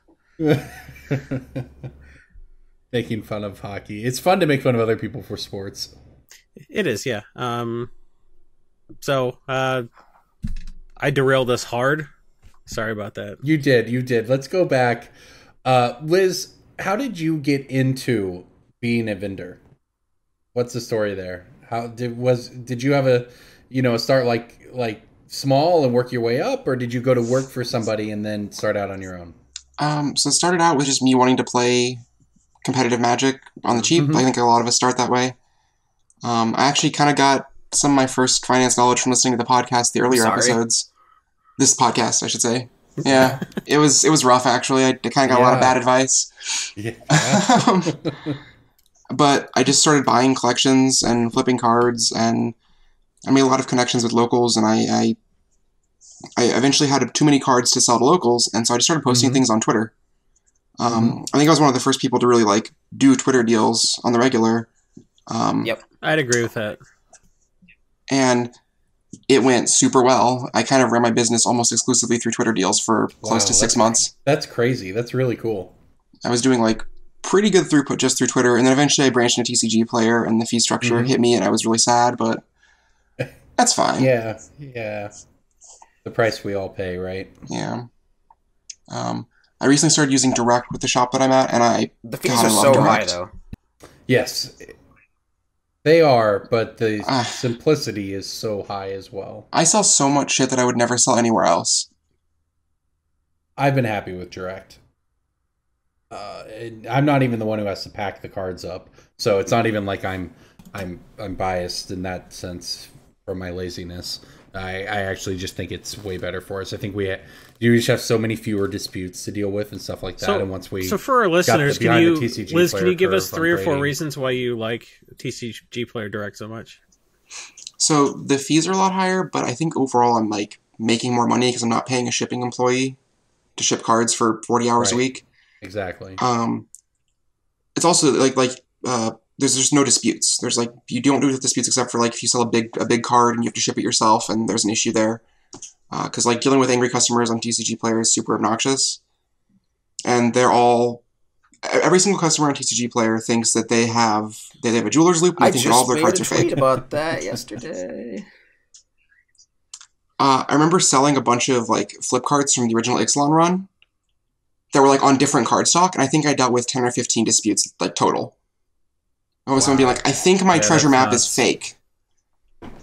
Making fun of hockey. It's fun to make fun of other people for sports. It is, yeah. So, I derailed us hard. Sorry about that. You did. Let's go back. Liz, how did you get into being a vendor? What's the story there? How did you have a start like small and work your way up, or did you go to work for somebody and then start out on your own? So it started out with just me wanting to play competitive Magic on the cheap. I think a lot of us start that way. I actually kind of got some of my first finance knowledge from listening to the podcast, the earlier episodes. This podcast, I should say. Yeah, it was rough, actually. I kind of got a lot of bad advice. Yeah. But I just started buying collections and flipping cards, and I made a lot of connections with locals, and I eventually had too many cards to sell to locals, and so I just started posting things on Twitter. I think I was one of the first people to really like do Twitter deals on the regular. Yep, I'd agree with that. And it went super well. I kind of ran my business almost exclusively through Twitter deals for close to 6 months. That's crazy. That's really cool. I was doing like pretty good throughput just through Twitter, and then eventually I branched into TCGPlayer, and the fee structure hit me, and I was really sad, but that's fine. Yeah. The price we all pay, right? Yeah. I recently started using Direct with the shop that I'm at, and the fees are so high, though. Yes, they are, but the simplicity is so high as well. I sell so much shit that I would never sell anywhere else. I've been happy with Direct. I'm not even the one who has to pack the cards up, so it's not even like I'm biased in that sense from my laziness. I actually just think it's way better for us. I think you just have so many fewer disputes to deal with and stuff like that. And once so for our listeners, can you give us 3 or 4 reasons why you like TCGPlayer Direct so much? So the fees are a lot higher, but I think overall I'm like making more money because I'm not paying a shipping employee to ship cards for 40 hours a week. Exactly. It's also like there's just no disputes. There's like you don't do disputes except for like if you sell a big card and you have to ship it yourself and there's an issue there. Because like dealing with angry customers on TCGPlayer is super obnoxious, and every single customer on TCGPlayer thinks that they have a jeweler's loop. And they think that all of their cards are fake. I just made a tweet about that yesterday. I remember selling a bunch of like flip cards from the original Ixalan run that were like on different card stock, and I think I dealt with 10 or 15 disputes like total. Someone being like, I think my treasure map is fake.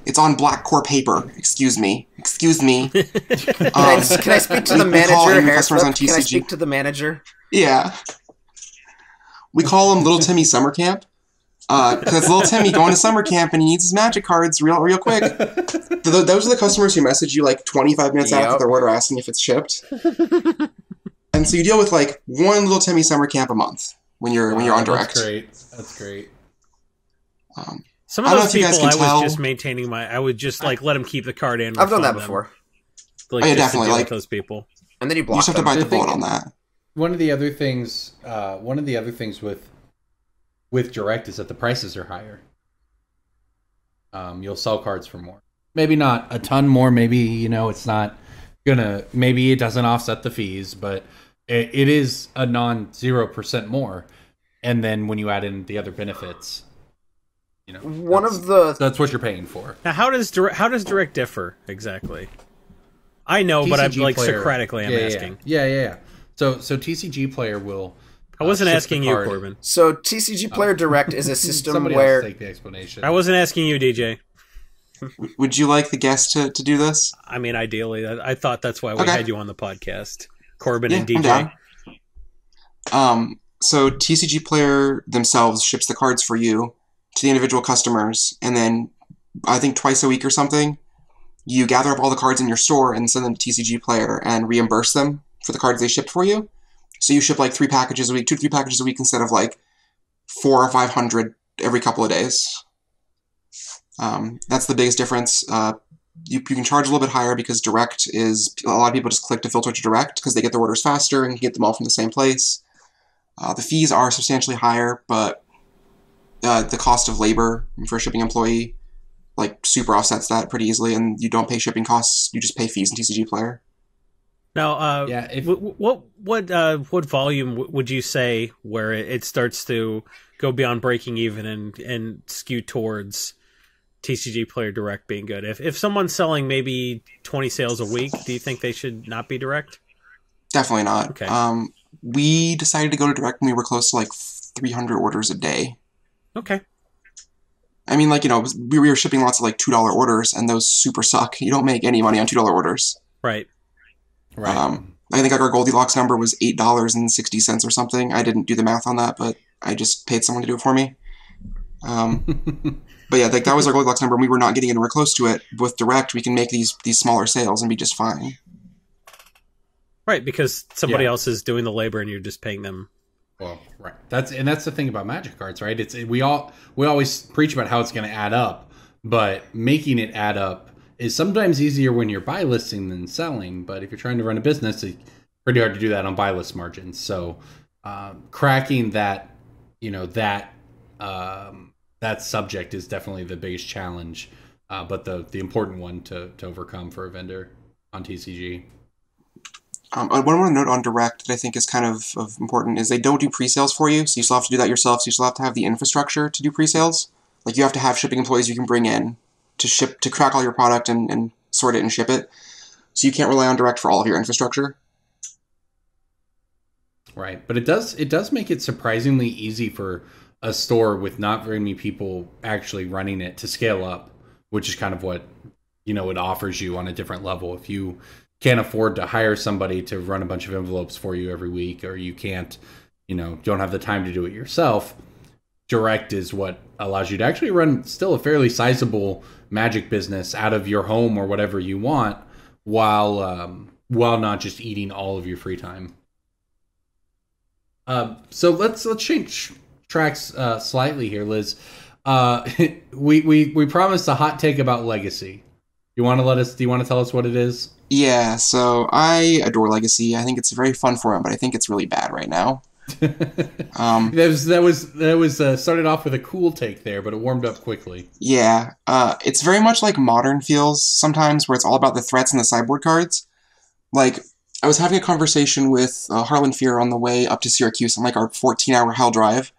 It's on black core paper. Excuse me. Can I speak to the manager? Can I speak to the manager? Yeah. We call him Little Timmy Summer Camp. Because Little Timmy going to summer camp and he needs his magic cards real quick. Those are the customers who message you like 25 minutes after their order asking if it's shipped. And so you deal with like one Little Timmy Summer Camp a month when you're on Direct. That's great. Some of those people I would just like let them keep the card in. I've done that before. Like, yeah, definitely. Like those people. And then you block them. You just have to bite the bullet on that. One of the other things with Direct is that the prices are higher. You'll sell cards for more. Maybe not a ton more. Maybe, it's not maybe it doesn't offset the fees, but it is a 0% more. And then when you add in the other benefits, that's what you're paying for. Now, how does Direct differ exactly? I know, TCG but I'm like Socratically, I'm asking. Yeah. So TCGPlayer will. I wasn't asking you, Corbin. So TCGPlayer Direct is a system Somebody where else take the explanation. I wasn't asking you, DJ. Would you like the guest to do this? I mean, ideally, I thought that's why we had you on the podcast, Corbin and DJ. I'm down. So TCGPlayer themselves ships the cards for you to the individual customers, and then I think twice a week or something, you gather up all the cards in your store and send them to TCGPlayer and reimburse them for the cards they shipped for you. So you ship like 2 to 3 packages a week instead of like 400 or 500 every couple of days. That's the biggest difference. You can charge a little bit higher because Direct is, a lot of people just click to filter to Direct because they get their orders faster and can get them all from the same place. The fees are substantially higher, but the cost of labor for a shipping employee like super offsets that pretty easily, and you don't pay shipping costs, you just pay fees in TCGPlayer. Now, what volume would you say where it starts to go beyond breaking even and skew towards TCGPlayer Direct being good? If someone's selling maybe 20 sales a week, do you think they should not be Direct? Definitely not. Okay. We decided to go to Direct when we were close to like 300 orders a day. Okay. I mean, like, you know, we were shipping lots of like $2 orders, and those super suck. You don't make any money on $2 orders. Right. Right. I think like our Goldilocks number was $8.60 or something. I didn't do the math on that, but I just paid someone to do it for me. But yeah, like that was our Goldilocks number, and we were not getting anywhere close to it. With Direct, we can make these smaller sales and be just fine. Right, because somebody else is doing the labor, and you're just paying them. Well, right. That's the thing about Magic cards, right? We always preach about how it's going to add up, but making it add up is sometimes easier when you're buy listing than selling. But if you're trying to run a business, it's pretty hard to do that on buy list margins. So cracking that, that subject is definitely the biggest challenge, but the important one to overcome for a vendor on TCG. What I want to note on Direct that I think is kind of important is they don't do pre-sales for you, so you still have to do that yourself. So you still have to have the infrastructure to do pre-sales. Like you have to have shipping employees you can bring in to crack all your product and sort it and ship it. So you can't rely on Direct for all of your infrastructure. Right, but it does make it surprisingly easy for a store with not very many people actually running it to scale up, which is kind of what it offers you on a different level. If you can't afford to hire somebody to run a bunch of envelopes for you every week, or you can't, don't have the time to do it yourself, Direct is what allows you to actually run still a fairly sizable Magic business out of your home or whatever you want, while not just eating all of your free time. So let's change tracks slightly here, Liz. We promised a hot take about Legacy. Do you want to tell us what it is? Yeah, so I adore Legacy. I think it's a very fun format, but I think it's really bad right now. That was started off with a cool take there, but it warmed up quickly. Yeah, it's very much like Modern feels sometimes, where it's all about the threats and the sideboard cards. Like, I was having a conversation with Harlan Fear on the way up to Syracuse on like our 14-hour hell drive.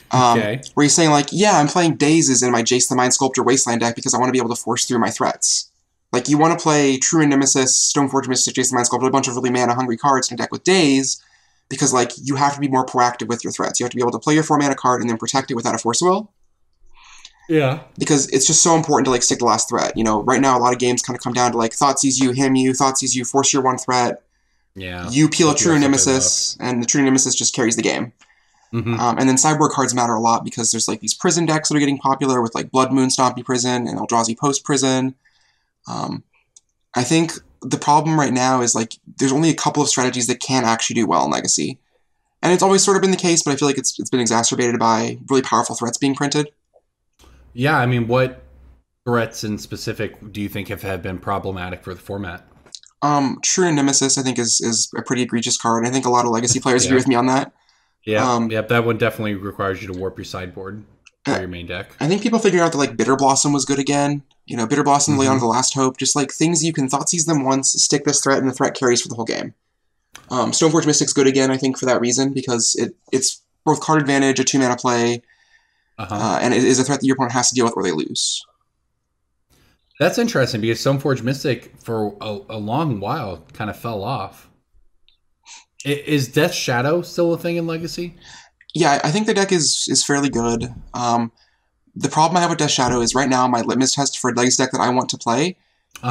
Where he's saying like, yeah, I'm playing Dazes in my Jace the Mind Sculptor Wasteland deck because I want to be able to force through my threats. Like, you want to play True Nemesis, Stoneforge Mystic, Jace the Mind Sculptor, a bunch of really mana-hungry cards in a deck with Daze, because, like, you have to be more proactive with your threats. You have to be able to play your 4-mana card and then protect it without a Force Will. Yeah. Because it's just so important to, like, stick the last threat. Right now, a lot of games kind of come down to, like, Thoughtseize you, him you, Thoughtseize you, force your one threat. Yeah. You peel a True Nemesis, and the True Nemesis just carries the game. Mm-hmm. And then sideboard cards matter a lot because there's, like, these prison decks that are getting popular with, like, Blood Moon Stompy Prison and Eldrazi Post Prison. I think the problem right now is, like, there's only a couple of strategies that can actually do well in Legacy. And it's always sort of been the case, but I feel like it's been exacerbated by really powerful threats being printed. Yeah, I mean, what threats in specific do you think have been problematic for the format? True Nemesis, I think, is a pretty egregious card. I think a lot of Legacy players agree with me on that. Yeah, that one definitely requires you to warp your sideboard for your main deck. I think people figured out that, like, Bitter Blossom was good again. Bitter Blossom, Leon of the Last Hope, just, like, things you can Thoughtseize them once, stick this threat, and the threat carries for the whole game. Stoneforge Mystic's good again, I think, for that reason, because it's both card advantage, a 2-mana play, and it is a threat that your opponent has to deal with or they lose. That's interesting, because Stoneforge Mystic, for a long while, kind of fell off. Is Death Shadow still a thing in Legacy? Yeah, I think the deck is fairly good. The problem I have with Death Shadow is right now my litmus test for a Legacy deck that I want to play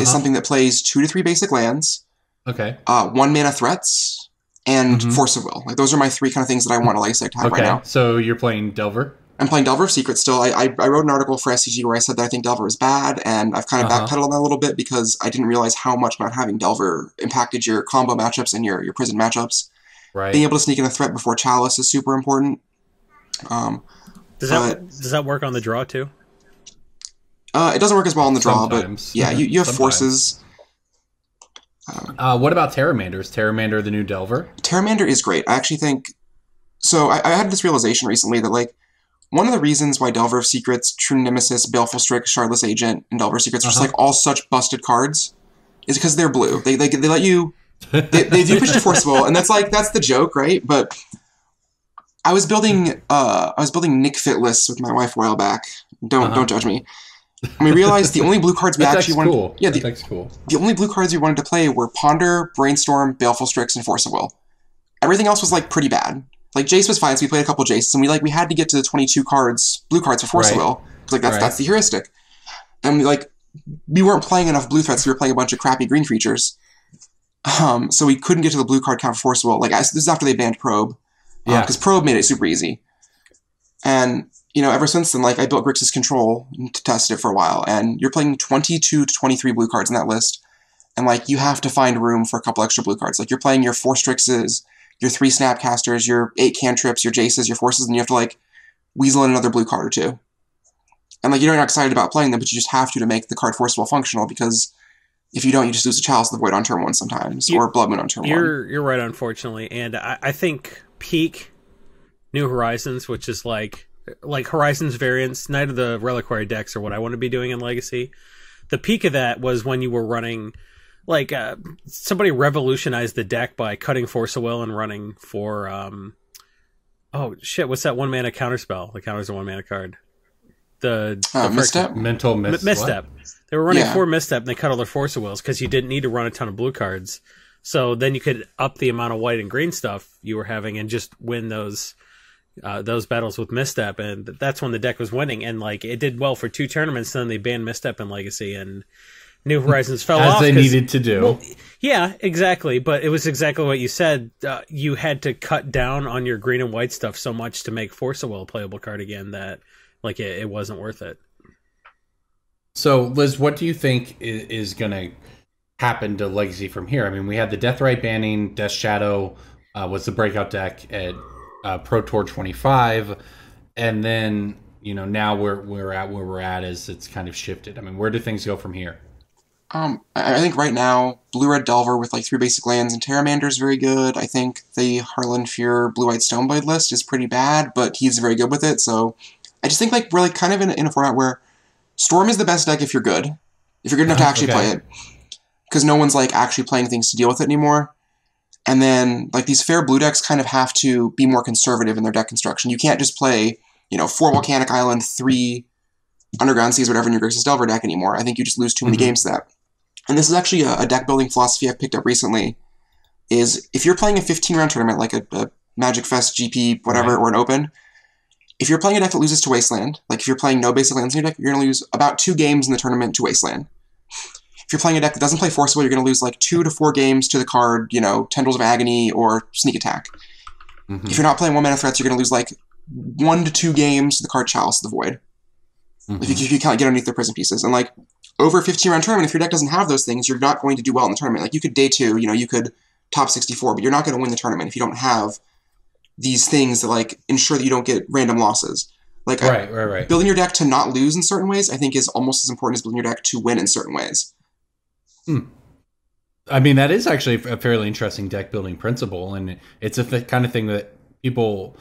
is something that plays 2 to 3 basic lands, 1-mana threats, and Force of Will. Like, those are my 3 kind of things that I want a Legacy deck to have right now. So you're playing Delver? I'm playing Delver of Secret still. I wrote an article for SCG where I said that I think Delver is bad, and I've kind of backpedaled on that a little bit because I didn't realize how much not having Delver impacted your combo matchups and your prison matchups. Right. Being able to sneak in a threat before Chalice is super important. Does that work on the draw too? It doesn't work as well on the draw, sometimes. But yeah, you have forces. What about Terramander? Is Terramander the new Delver? Terramander is great. I actually think... So I had this realization recently that, like, one of the reasons why Delver of Secrets, True Nemesis, Baleful Strix, Shardless Agent, and Delver of Secrets are just, like, all such busted cards is because they're blue. They let you... They do push to Force Will, and that's the joke, right? But I was building Nick Fit lists with my wife a while back. Don't judge me. And we realized the only blue cards we actually wanted. Cool. Yeah, that's cool. The only blue cards we wanted to play were Ponder, Brainstorm, Baleful Strix, and Force of Will. Everything else was, like, pretty bad. Like, Jace was fine, so we played a couple Jaces, and we had to get to the 22 blue cards for Force of Will. Like that's the heuristic. And like we weren't playing enough blue threats. We were playing a bunch of crappy green creatures. So we couldn't get to the blue card count for Force of Will. Like this is after they banned Probe. Because Probe made it super easy. And, ever since then, like, I built Grixis Control to test it for a while, and you're playing 22 to 23 blue cards in that list, and, like, you have to find room for a couple extra blue cards. Like, you're playing your 4 Strixes, your 3 Snapcasters, your 8 Cantrips, your Jaces, your Forces, and you have to, like, weasel in another blue card or two. And, like, you're not excited about playing them, but you just have to make the card Force of Will functional, because if you don't, you just lose a Chalice of the Void on turn 1 sometimes, or Blood Moon on turn 1. You're right, unfortunately, and I think peak New Horizons, which is like Horizons variants, Knight of the Reliquary decks are what I want to be doing in Legacy. The peak of that was when you were running, like, somebody revolutionized the deck by cutting Force of Will and running for, oh shit, what's that 1-mana counterspell? The counters a 1-mana card. The Misstep? Mental Misstep. They were running 4 Misstep and they cut all their Force of Wills because you didn't need to run a ton of blue cards. So then you could up the amount of white and green stuff you were having and just win those battles with Misstep, and that's when the deck was winning. And like it did well for 2 tournaments, then they banned Misstep in Legacy, and New Horizons fell off as they needed to do. Well, yeah, exactly. But it was exactly what you said. You had to cut down on your green and white stuff so much to make Force of Will a playable card again that like it wasn't worth it. So, Liz, what do you think is going to happen to Legacy from here? I mean, we had the Deathrite banning, Death Shadow was the breakout deck at Pro Tour 25, and then now we're at where we're at is it's kind of shifted. I mean, where do things go from here? I think right now Blue-Red Delver with like 3 basic lands and Terramander is very good. I think the Harlan Fear Blue-White Stoneblade list is pretty bad, but he's very good with it. So I just think like we're like kind of in a format where Storm is the best deck if you're good enough to actually play it, because no one's like actually playing things to deal with it anymore. And then, like, these fair blue decks kind of have to be more conservative in their deck construction. You can't just play, 4 Volcanic Island, 3 Underground Seas, whatever, in your Grixis Delver deck anymore. I think you just lose too many games to that. And this is actually a deck-building philosophy I've picked up recently, is if you're playing a 15-round tournament, like a Magic Fest, GP, whatever, or an Open, if you're playing a deck that loses to Wasteland, like if you're playing no basic lands in your deck, you're going to lose about 2 games in the tournament to Wasteland. If you're playing a deck that doesn't play Force of Will, you're going to lose like 2 to 4 games to the card, Tendrils of Agony or Sneak Attack. Mm-hmm. If you're not playing 1-mana threats, you're going to lose like 1 to 2 games to the card Chalice of the Void. Mm-hmm. If you can't get underneath their prison pieces. And like over a 15-round tournament, if your deck doesn't have those things, you're not going to do well in the tournament. Like you could day 2, you could top 64, but you're not going to win the tournament if you don't have these things that like ensure that you don't get random losses. Like right. Building your deck to not lose in certain ways, I think, is almost as important as building your deck to win in certain ways. I mean, that is actually a fairly interesting deck building principle, and it's a kind of thing that people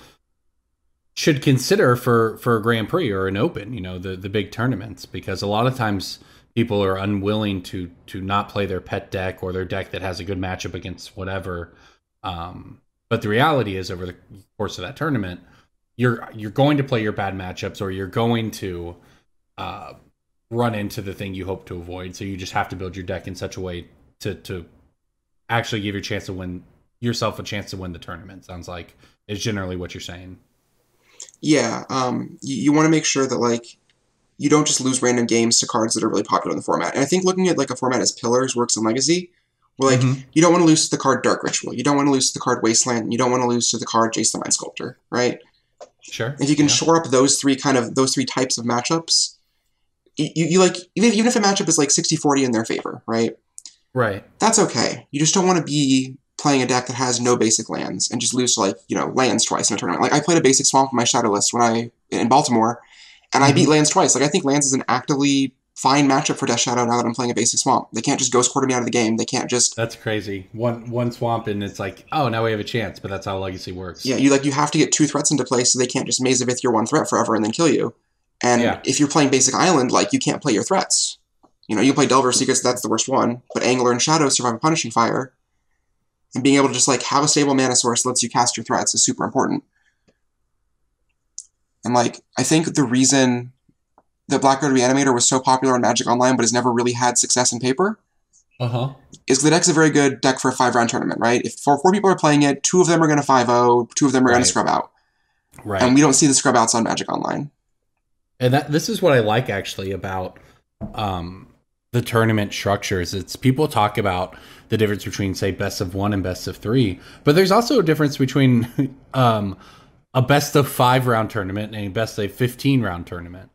should consider for a Grand Prix or an Open, the big tournaments, because a lot of times people are unwilling to not play their pet deck or their deck that has a good matchup against whatever. But the reality is, over the course of that tournament, you're going to play your bad matchups, or you're going to run into the thing you hope to avoid. So you just have to build your deck in such a way to actually give yourself a chance to win the tournament. Sounds like is generally what you're saying. Yeah, you want to make sure that like you don't just lose random games to cards that are really popular in the format. And I think looking at like a format as Pillars works in Legacy, where like you don't want to lose to the card Dark Ritual, you don't want to lose to the card Wasteland, you don't want to lose to the card Jace the Mind Sculptor, right? Sure. If you can shore up those 3 types of matchups, you like even if a matchup is like 60-40 in their favor, right? Right. That's okay. You just don't want to be playing a deck that has no basic lands and just lose to like, lands twice in a tournament. Like I played a basic swamp in my shadow list in Baltimore, and I beat lands twice. Like I think lands is an actively fine matchup for Death Shadow now that I'm playing a basic swamp. They can't just ghost quarter me out of the game. They can't just... That's crazy. One swamp and it's like, oh, now we have a chance, but that's how Legacy works. Yeah, you have to get 2 threats into play so they can't just Maze of Ith your 1 threat forever and then kill you. And if you're playing basic island, like you can't play your threats. You play Delver Secrets, that's the worst one, but Angler and Shadow survive a Punishing Fire. And being able to just like have a stable mana source that lets you cast your threats is super important. And like, I think the reason that Blackguard Reanimator was so popular in Magic Online but has never really had success in paper is the deck's a very good deck for a 5-round tournament, right? If 4 people are playing it, 2 of them are going to 5-0, 2 of them are going to scrub out. Right. And we don't see the scrub outs on Magic Online. And this is what I like actually about the tournament structures. It's people talk about the difference between, say, best of 1 and best of 3, but there's also a difference between a best of 5 round tournament and a best of 15 round tournament.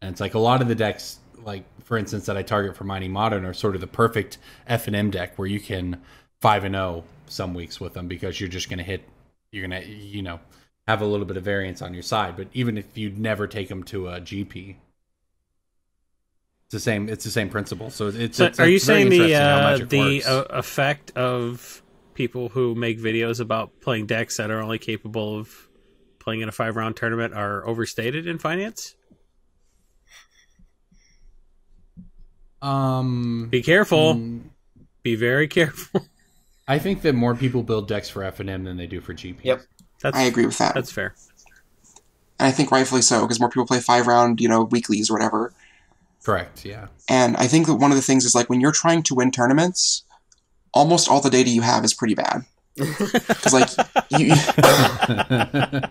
And it's like a lot of the decks, like for instance that I target for Mighty Modern, are sort of the perfect F&M deck where you can 5-0 some weeks with them because you're just going to hit, you're going to, have a little bit of variance on your side. But even if you'd never take them to a GP, it's the same principle. So are you saying the effect of people who make videos about playing decks that are only capable of playing in a 5-round tournament are overstated in finance? Be careful. Be very careful. I think that more people build decks for F&M than they do for GP. Yep. I agree with that. That's fair. And I think rightfully so, because more people play 5-round, weeklies or whatever. Correct, yeah. And I think that one of the things is, like, when you're trying to win tournaments, almost all the data you have is pretty bad. Because, like,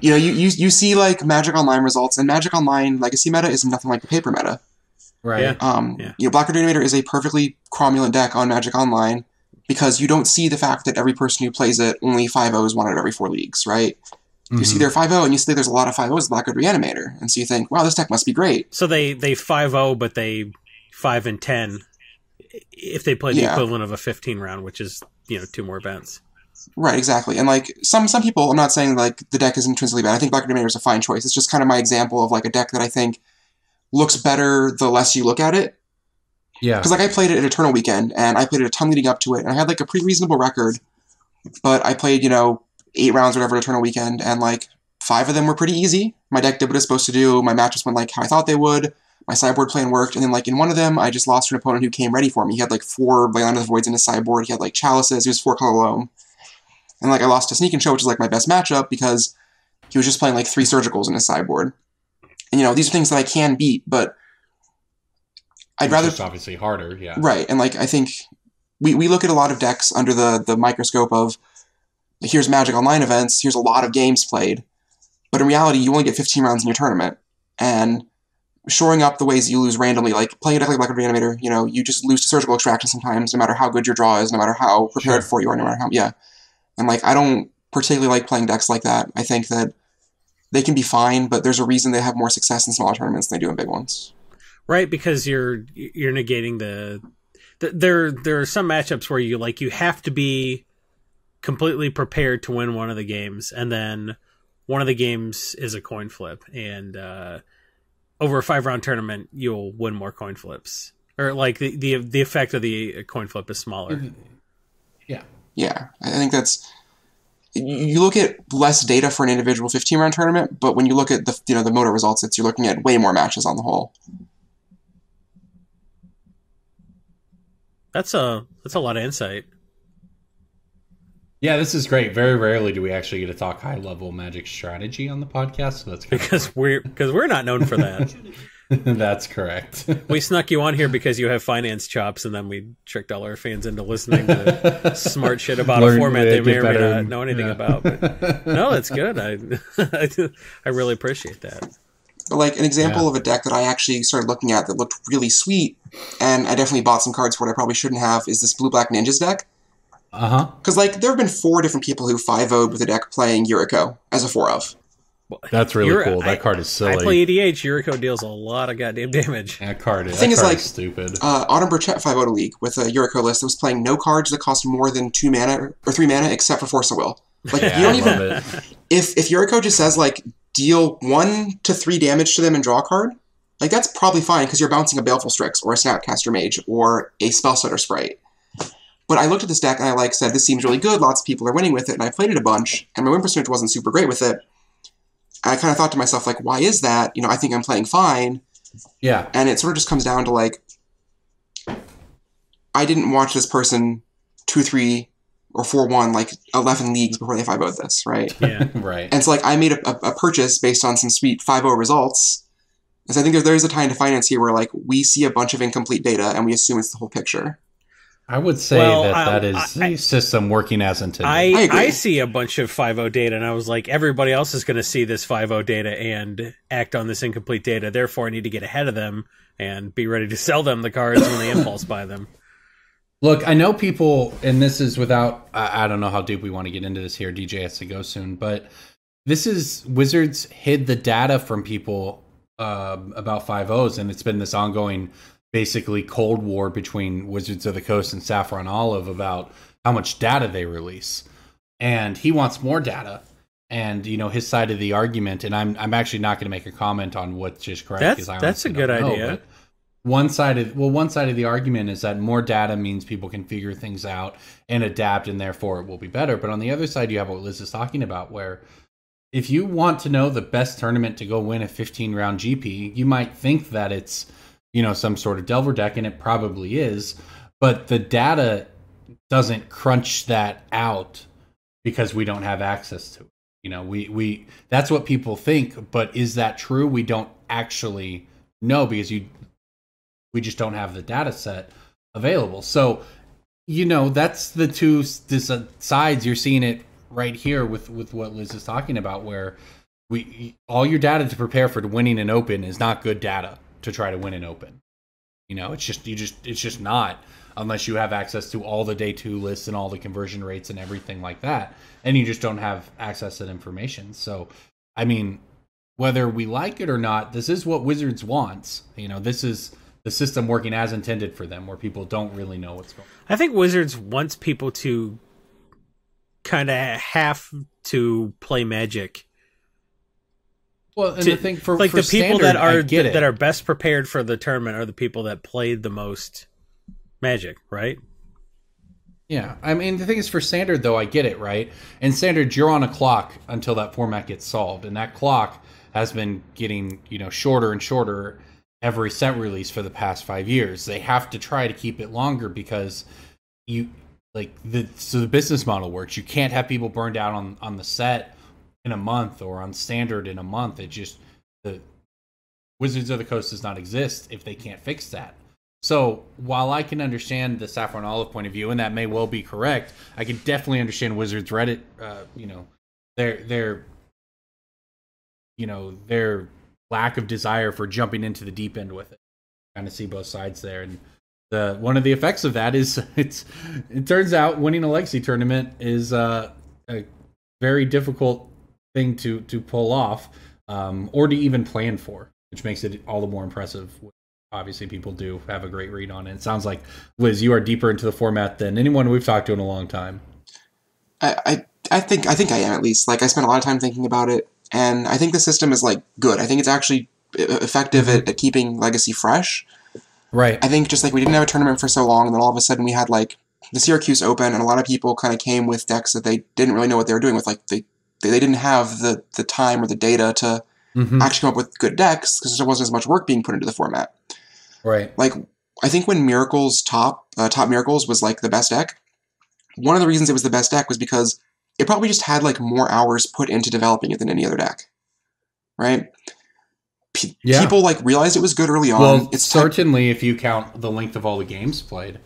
you see, like, Magic Online results, and Magic Online Legacy meta is nothing like the paper meta. Right. Yeah. Black Reanimator is a perfectly cromulent deck on Magic Online because you don't see the fact that every person who plays it only 5-0s 1 out of every 4 leagues, right? You see their 5-0 and you see there's a lot of 5-0s Black Reanimator. And so you think, wow, this deck must be great. So they 5-0, but they 5-10 if they play the equivalent of a 15 round, which is, 2 more events. Right, exactly. And, like, some people, I'm not saying, like, the deck is intrinsically bad. I think Black Reanimator is a fine choice. It's just kind of my example of, like, a deck that I think looks better the less you look at it. Yeah. Because, like, I played it at Eternal Weekend, and I played it a ton leading up to it, and I had, like, a pretty reasonable record. But I played, 8 rounds or whatever at Eternal Weekend, and, like, 5 of them were pretty easy. My deck did what it's supposed to do. My matches went, like, how I thought they would. My sideboard plan worked. And then, like, in one of them, I just lost to an opponent who came ready for me. He had, like, 4 Land of the Voids in his sideboard. He had, like, Chalices. He was 4-color loam. And, like, I lost to Sneak and Show, which is, like, my best matchup, because he was just playing, like, 3 Surgicals in his sideboard. And, these are things that I can beat, but I'd rather... It's just obviously harder, yeah. Right, and, like, I think we look at a lot of decks under the microscope of, here's Magic Online events, here's a lot of games played, but in reality, you only get 15 rounds in your tournament, and shoring up the ways you lose randomly, like, playing a deck like Black Reanimator, you just lose to Surgical Extraction sometimes, no matter how good your draw is, no matter how prepared for you are, no matter how... Yeah. And, like, I don't particularly like playing decks like that. I think that they can be fine, but there's a reason they have more success in smaller tournaments than they do in big ones. Right, because you're negating there are some matchups where you have to be completely prepared to win one of the games, and then one of the games is a coin flip, and over a 5-round tournament you'll win more coin flips, or like the effect of the coin flip is smaller. Yeah, I think that's... You look at less data for an individual 15-round tournament, but when you look at the motor results, you're looking at way more matches on the whole. That's a lot of insight. Yeah, this is great. Very rarely do we actually get to talk high-level Magic strategy on the podcast, so that's because we're not known for that. That's correct. We snuck you on here because you have finance chops, and then we tricked all our fans into listening to smart shit about a format they may or may not know anything about. But no, that's good. I really appreciate that. But, like, an example of a deck that I actually started looking at that looked really sweet, and I definitely bought some cards for it I probably shouldn't have, is this Blue-Black Ninjas deck. Because, like, there have been 4 different people who 5-0'd with a deck playing Yuriko as a 4-of. That's really cool. That card is silly. I play EDH. Yuriko deals a lot of goddamn damage. That card is stupid. Autumn Burchett 5-0'd a league with a Yuriko list that was playing no cards that cost more than 2 mana or 3 mana except for Force of Will. Like, you don't even... If Yuriko just says, like, deal 1 to 3 damage to them and draw a card, like, that's probably fine because you're bouncing a Baleful Strix or a Snapcaster Mage or a Spellstutter Sprite. But I looked at this deck and I, said, this seems really good, lots of people are winning with it, and I played it a bunch, and my win percentage wasn't super great with it. And I kind of thought to myself, like, why is that? I think I'm playing fine. Yeah. And it sort of just comes down to, like, I didn't watch this person 2-3 or 4-1, like, 11 leagues before they 5-0'd this, right? Yeah, right. And so, like, I made a purchase based on some sweet 5-0 results. And so I think there's a time to finance here where, like, we see a bunch of incomplete data and we assume it's the whole picture. I would say that is a system working as intended. I see a bunch of 5.0 data, and I was like, everybody else is going to see this 5.0 data and act on this incomplete data. Therefore, I need to get ahead of them and be ready to sell them the cards when they impulse buy them. Look, I know people, and this is without, I don't know how deep we want to get into this here. DJ has to go soon, but this is, Wizards hid the data from people about 5.0s, and it's been this ongoing, basically, Cold War between Wizards of the Coast and Saffron Olive about how much data they release. And he wants more data. And, you know, his side of the argument, and I'm actually not going to make a comment on what's just correct. That's a good idea. One side of the argument is that more data means people can figure things out and adapt, and therefore it will be better. But on the other side, you have what Liz is talking about, where if you want to know the best tournament to go win a 15-round GP, you might think that it's, you know, some sort of Delver deck, and it probably is, but the data doesn't crunch that out because we don't have access to it. You know, we that's what people think, but is that true? We don't actually know because we just don't have the data set available. So, you know, that's the two sides. You're seeing it right here with what Liz is talking about, where all your data to prepare for winning an open is not good data to try to win an open. You know, it's just not, unless you have access to all the day 2 lists and all the conversion rates and everything like that. And you just don't have access to that information. So, I mean, whether we like it or not, this is what Wizards wants. You know, this is the system working as intended for them, where people don't really know what's going on. I think Wizards wants people to kind of have to play Magic. Well, and the thing for the people standard, that are best prepared for the tournament are the people that played the most Magic, right? Yeah, I mean, the thing is, for Standard, though, I get it, right? In Standard, you're on a clock until that format gets solved, and that clock has been getting, you know, shorter and shorter every set release for the past 5 years. They have to try to keep it longer because the business model works. You can't have people burned out on the set in a month or on Standard in a month. It just, the Wizards of the Coast does not exist if they can't fix that. So while I can understand the Saffron Olive point of view, and that may well be correct, I can definitely understand Wizards Reddit, their lack of desire for jumping into the deep end with it. Kind of see both sides there. And one of the effects of that is it turns out winning a Legacy tournament is a very difficult thing to pull off, or to even plan for, which makes it all the more impressive. Obviously, people do have a great read on it. It sounds like, Liz, you are deeper into the format than anyone we've talked to in a long time. I think I am, at least. Like, I spent a lot of time thinking about it, and I think the system is, like, good. I think it's actually effective at keeping Legacy fresh. Right. I think just, like, we didn't have a tournament for so long, and then all of a sudden we had, like, the Syracuse Open, and a lot of people kind of came with decks that they didn't really know what they were doing with. Like, they didn't have the time or the data to actually come up with good decks, because there wasn't as much work being put into the format. Right. Like, I think when Miracles Top Miracles was, like, the best deck, one of the reasons it was the best deck was because it probably just had, like, more hours put into developing it than any other deck. Right? People, like, realized it was good early on. Well, it's certainly if you count the length of all the games played.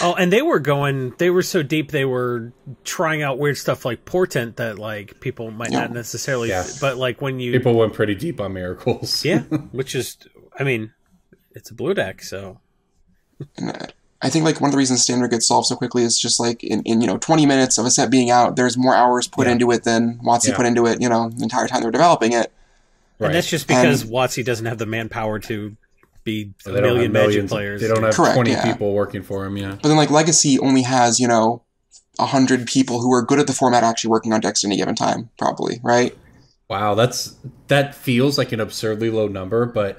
Oh, and they were so deep, they were trying out weird stuff like Portent that, like, people might not necessarily, but, like, when you... People went pretty deep on Miracles. Yeah, which is, I mean, it's a blue deck, so... And I think, like, one of the reasons Standard gets solved so quickly is just, like, in 20 minutes of a set being out, there's more hours put into it than WotC put into it, the entire time they were developing it. Right. And that's just because WotC doesn't have the manpower to be a million Magic players. They don't have 20 people working for them, But then, like, Legacy only has, 100 people who are good at the format actually working on decks at any given time, probably, right? Wow, that feels like an absurdly low number, but...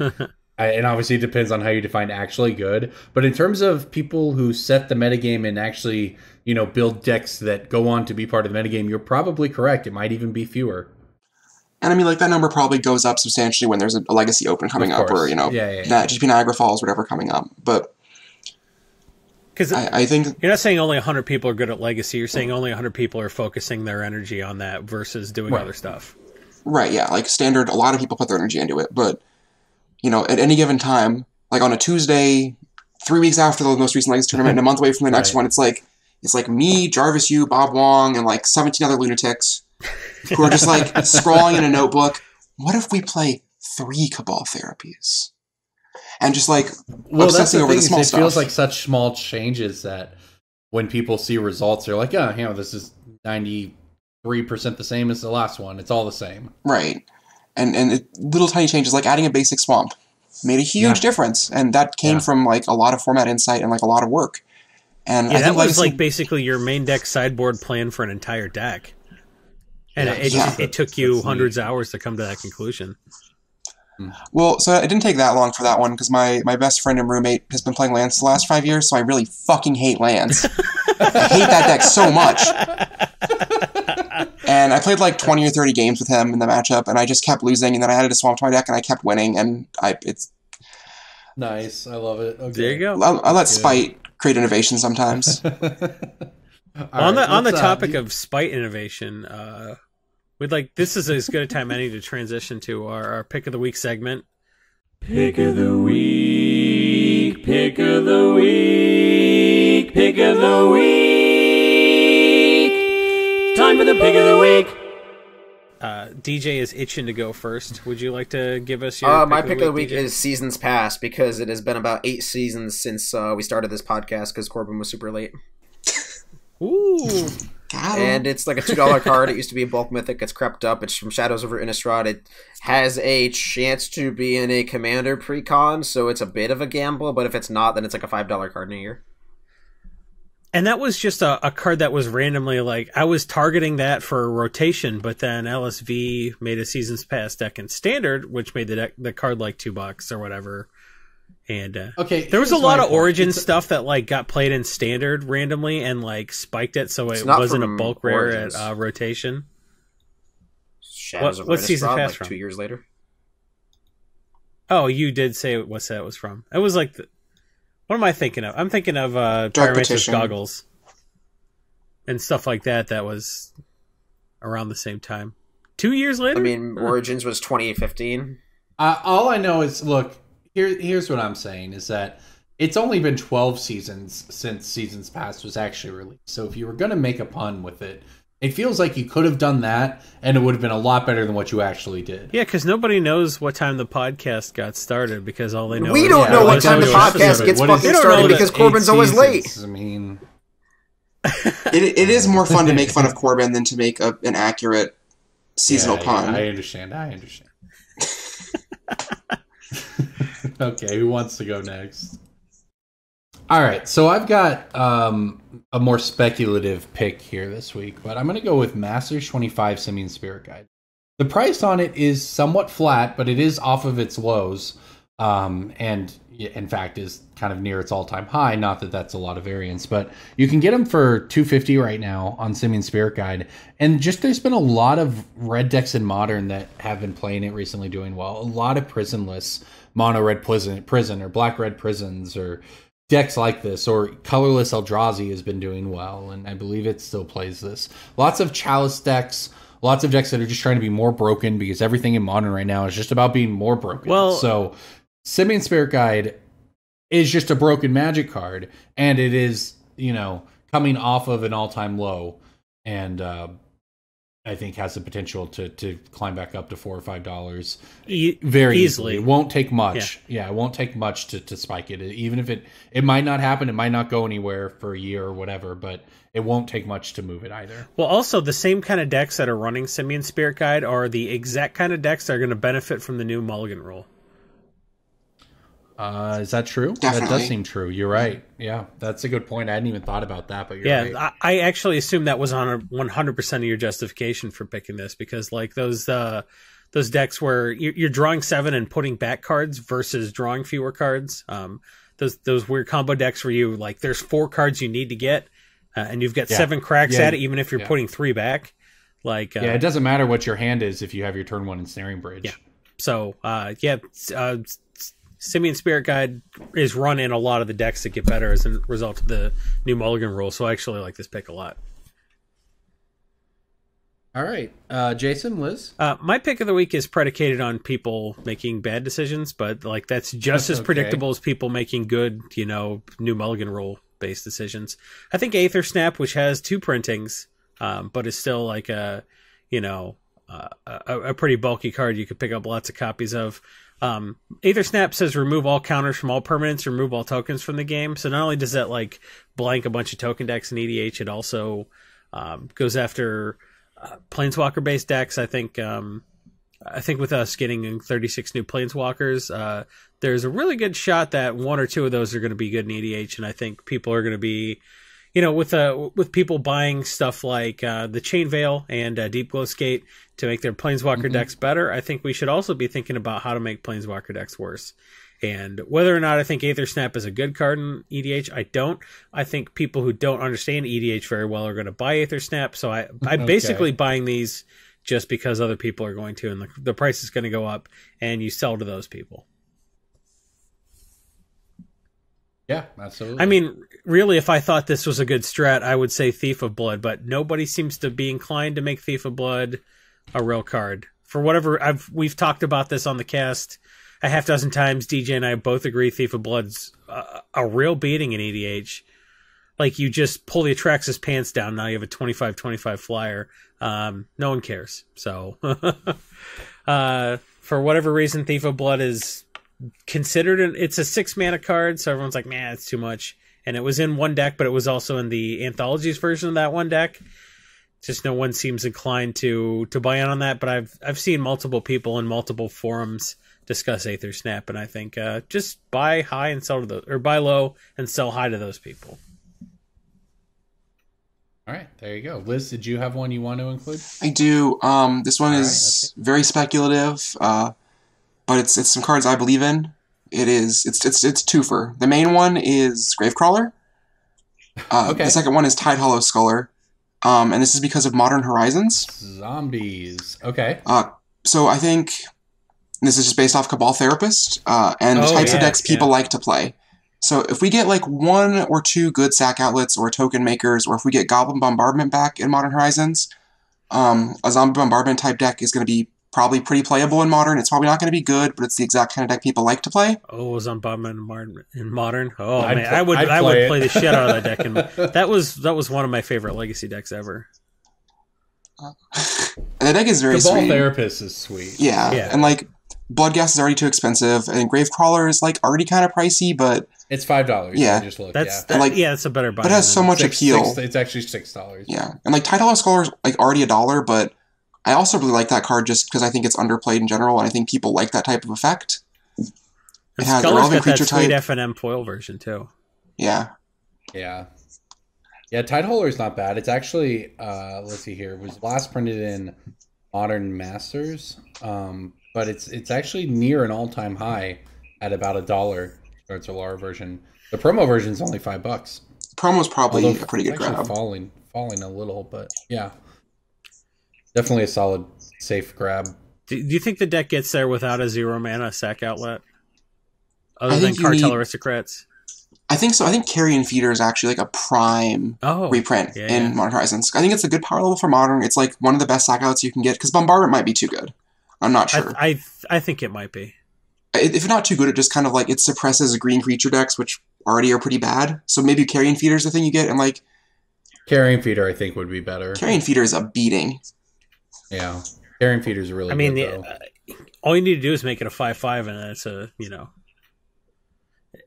and obviously it depends on how you define actually good. But in terms of people who set the metagame and actually, build decks that go on to be part of the metagame, you're probably correct. It might even be fewer. And I mean, like, that number probably goes up substantially when there's a Legacy Open coming up, or, that GP Niagara Falls, whatever, coming up. But because I think... You're not saying only 100 people are good at Legacy. You're saying only 100 people are focusing their energy on that versus doing other stuff. Right, yeah. Like, Standard, a lot of people put their energy into it. But, at any given time, like on a Tuesday, 3 weeks after the most recent Legacy tournament and a month away from the next one. It's like me, Jarvis Yu, Bob Wong, and like 17 other lunatics who are just like scrawling in a notebook. What if we play 3 Cabal therapies? And just like obsessing over the small stuff. It feels like such small changes that when people see results, they're like, oh, this is 93% the same as the last one. It's all the same. Right. And little tiny changes like adding a basic swamp made a huge difference. And that came from like a lot of format insight and like a lot of work. And I think that was like basically your main deck sideboard plan for an entire deck. And it took you hundreds of hours to come to that conclusion. Well, so it didn't take that long for that one because my best friend and roommate has been playing Lance the last 5 years, so I really fucking hate Lance. I hate that deck so much. And I played like 20 or 30 games with him in the matchup, and I just kept losing, and then I added a swamp to my deck, and I kept winning, and it's... Nice, I love it. Okay. There you go. I let spite create innovation sometimes. On the topic of spite innovation, this is as good a time any to transition to our pick of the week segment. Pick of the week, pick of the week, pick of the week. Time for the pick of the week. DJ is itching to go first. Would you like to give us your my pick of the week is Seasons Past, because it has been about 8 seasons since we started this podcast because Corbin was super late. Ooh. And it's like a $2 card. It used to be a bulk mythic. It's crept up. It's from Shadows over Innistrad. It has a chance to be in a commander precon, so it's a bit of a gamble, but if it's not, then it's like a $5 card in a year. And that was just a card that was randomly like, I was targeting that for a rotation, but then LSV made a Seasons Past deck in Standard, which made the card like $2 or whatever. And there was a lot of Origin stuff that like got played in Standard randomly and like spiked it, so it wasn't a bulk rare Origins. At rotation. Shadows what Season Past like from? 2 years later. Oh, you did say what set it was from. It was like what am I thinking of? I'm thinking of Pyromancer's Goggles and stuff like that. That was around the same time. 2 years later. I mean, Origins was 2015. All I know is, look. Here's what I'm saying, is that it's only been 12 seasons since Seasons Past was actually released. So if you were going to make a pun with it, it feels like you could have done that, and it would have been a lot better than what you actually did. Yeah, because nobody knows what time the podcast got started, because all they know we don't know what time the podcast gets fucking started, because Corbin's always late. I mean... it is more fun to make fun of Corbin than to make an accurate seasonal pun. I understand. Okay, who wants to go next? All right, so I've got a more speculative pick here this week, but I'm going to go with Masters 25 Simian Spirit Guide. The price on it is somewhat flat, but it is off of its lows, and in fact is kind of near its all-time high. Not that that's a lot of variance, but you can get them for $250 right now on Simian Spirit Guide. And just there's been a lot of red decks in Modern that have been playing it recently, doing well. A lot of prisonless mono red prison or black red prisons or decks like this, or colorless Eldrazi has been doing well, and I believe it still plays this. Lots of Chalice decks, lots of decks that are just trying to be more broken, because everything in Modern right now is just about being more broken. Well, so Simian Spirit Guide is just a broken Magic card, and it is, coming off of an all-time low, and I think has the potential to climb back up to $4 or $5 very easily. It won't take much. Yeah, it won't take much to spike it. Even if it might not happen, it might not go anywhere for a year or whatever, but it won't take much to move it either. Well, also, the same kind of decks that are running Simian Spirit Guide are the exact kind of decks that are going to benefit from the new Mulligan rule. Is that true? Definitely. That does seem true. You're right. Yeah, that's a good point. I hadn't even thought about that, but you're right. Yeah, I actually assume that was on 100% of your justification for picking this, because like those decks where you're drawing 7 and putting back cards versus drawing fewer cards. Those weird combo decks where you like there's 4 cards you need to get, and you've got 7 cracks at it, even if you're putting 3 back. Like it doesn't matter what your hand is if you have your turn 1 ensnaring bridge. Yeah. So Simian Spirit Guide is run in a lot of the decks that get better as a result of the new Mulligan rule, so I actually like this pick a lot. All right. Jason, Liz? My pick of the week is predicated on people making bad decisions, but like that's just as predictable as people making good, New Mulligan rule-based decisions. I think Aether Snap, which has 2 printings, but is still like a pretty bulky card you could pick up lots of copies of. Aether Snap says remove all counters from all permanents, remove all tokens from the game. So not only does that like blank a bunch of token decks in EDH, it also goes after Planeswalker based decks. I think with us getting 36 new Planeswalkers, there's a really good shot that 1 or 2 of those are going to be good in EDH, and I think people are going to be, with people buying stuff like the Chain Veil and Deep Glow Skate to make their Planeswalker decks better. I think we should also be thinking about how to make Planeswalker decks worse. And whether or not I think Aether Snap is a good card in EDH, I don't. I think people who don't understand EDH very well are going to buy Aether Snap. So I'm basically buying these just because other people are going to, and the price is going to go up, and you sell to those people. Yeah, absolutely. I mean, really, if I thought this was a good strat, I would say Thief of Blood, but nobody seems to be inclined to make Thief of Blood a real card. For whatever, we've talked about this on the cast a half dozen times. DJ and I both agree Thief of Blood's a real beating in EDH. Like, you just pull the Atraxas pants down, now you have a 25-25 flyer. No one cares. So, for whatever reason, Thief of Blood is considered it's a 6-mana card, so everyone's like, man, it's too much. And it was in one deck, but it was also in the Anthologies version of that one deck. Just no one seems inclined to buy in on that, but I've seen multiple people in multiple forums discuss Aether Snap, and I think just buy high and sell to those, or buy low and sell high to those people. All right, there you go. Liz, did you have one you want to include? I do. This one is very speculative, but it's some cards I believe in. It's twofer. The main one is Gravecrawler. The second one is Tide Hollow Sculler. And this is because of Modern Horizons. Zombies. Okay. So I think this is just based off Cabal Therapist and the types of decks people like to play. So if we get like 1 or 2 good sack outlets or token makers, or if we get Goblin Bombardment back in Modern Horizons, a Zombie Bombardment type deck is going to be probably pretty playable in Modern. It's probably not going to be good, but it's the exact kind of deck people like to play. Oh, Zombie Bombardment in Modern? Oh, man, I would play the shit out of that deck. And that was one of my favorite Legacy decks ever. And the deck is very sweet. Cabal Therapist is sweet. Yeah, and like Bloodghast is already too expensive, and Gravecrawler is like already kind of pricey, but it's $5. Yeah, I just looked. It's a better buy. But it has so much appeal. It's actually $6. Yeah, and like Tide Hollow Sculler is like already $1, but I also really like that card just because I think it's underplayed in general, and I think people like that type of effect. It has a relevant creature type. F&M foil version too. Yeah. Yeah. Yeah, Tide Hollow is not bad. It's actually, let's see here, it was last printed in Modern Masters, but it's actually near an all-time high at about $1. Or it's a lower version. The promo version is only $5. Promo's probably a pretty good grab. Falling a little, but yeah, definitely a solid, safe grab. Do you think the deck gets there without a 0-mana sack outlet, other than Cartel Aristocrats? I think so. I think Carrion Feeder is actually like a prime reprint in Modern Horizons. I think it's a good power level for Modern. It's like one of the best sack outlets you can get, because Bombardment might be too good. I'm not sure. I think it might be. If not too good, it just kind of like it suppresses green creature decks, which already are pretty bad. So maybe Carrion Feeder is the thing you get, and like Carrion Feeder, I think, would be better. Carrion Feeder is a beating. Yeah, Carrion Feeder is really. I mean, good, all you need to do is make it a 5/5, and it's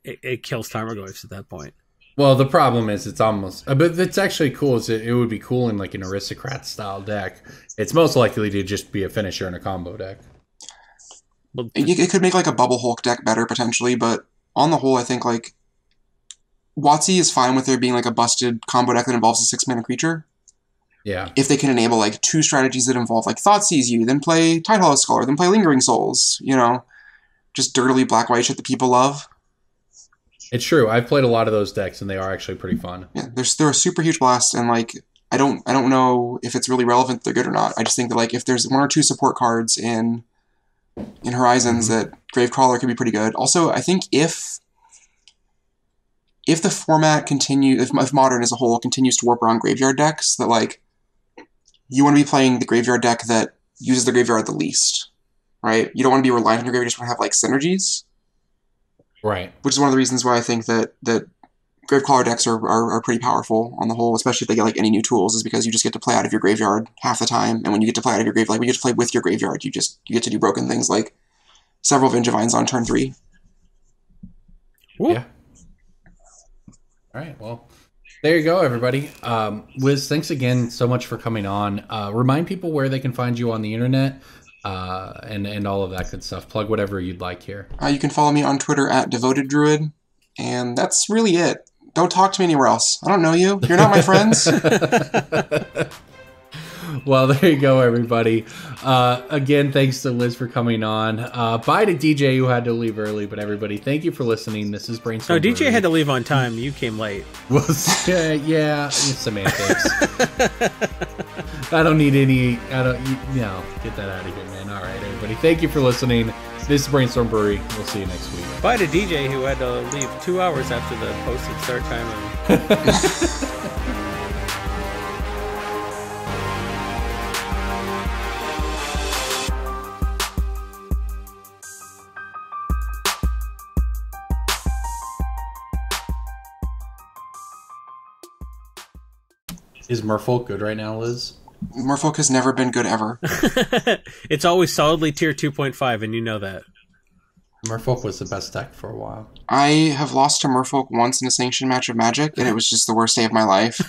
it kills Tarmogoyfs at that point. Well, the problem is it's almost, but it's actually cool. It would be cool in like an Aristocrat style deck. It's most likely to just be a finisher in a combo deck. It could make like a Bubble Hulk deck better potentially, but on the whole, I think like WotC is fine with there being like a busted combo deck that involves a 6-mana creature. Yeah. If they can enable like 2 strategies that involve like Thoughtseize You, then play Tide Hollow Sculler, then play Lingering Souls, just dirtily black-white shit that people love. It's true. I've played a lot of those decks, and they are actually pretty fun. Yeah, they're a super huge blast, and like I don't know if it's really relevant they're good or not. I just think that like if there's 1 or 2 support cards in Horizons, that Gravecrawler could be pretty good. Also, I think if the format continues, if Modern as a whole continues to warp around graveyard decks, that like you want to be playing the graveyard deck that uses the graveyard the least, right? You don't want to be reliant on your graveyard, you just want to have like synergies. Right. Which is one of the reasons why I think that Gravecrawler decks are pretty powerful on the whole, especially if they get like any new tools, is because you just get to play out of your graveyard half the time, and when you get to play out of your graveyard, like when you get to play with your graveyard, you get to do broken things like several Vengevines on turn 3. Yeah. All right, well, there you go, everybody. Liz, thanks again so much for coming on. Remind people where they can find you on the internet, and all of that good stuff. Plug whatever you'd like here. You can follow me on Twitter at DevotedDruid, and that's really it. Don't talk to me anywhere else. I don't know you. You're not my friends. Well, there you go, everybody. Again, thanks to Liz for coming on. Bye to DJ, who had to leave early. But everybody, thank you for listening. This is Brainstorm Brewery. DJ Brewery. had to leave on time. You came late. Well, yeah, semantics. I don't need any. Get that out of here, man. All right, everybody. Thank you for listening. This is Brainstorm Brewery. We'll see you next week. Bye to DJ, who had to leave 2 hours after the posted start time. Is Merfolk good right now, Liz? Merfolk has never been good ever. It's always solidly tier 2.5, and you know that. Merfolk was the best deck for a while. I have lost to Merfolk once in a sanctioned match of Magic, and it was just the worst day of my life.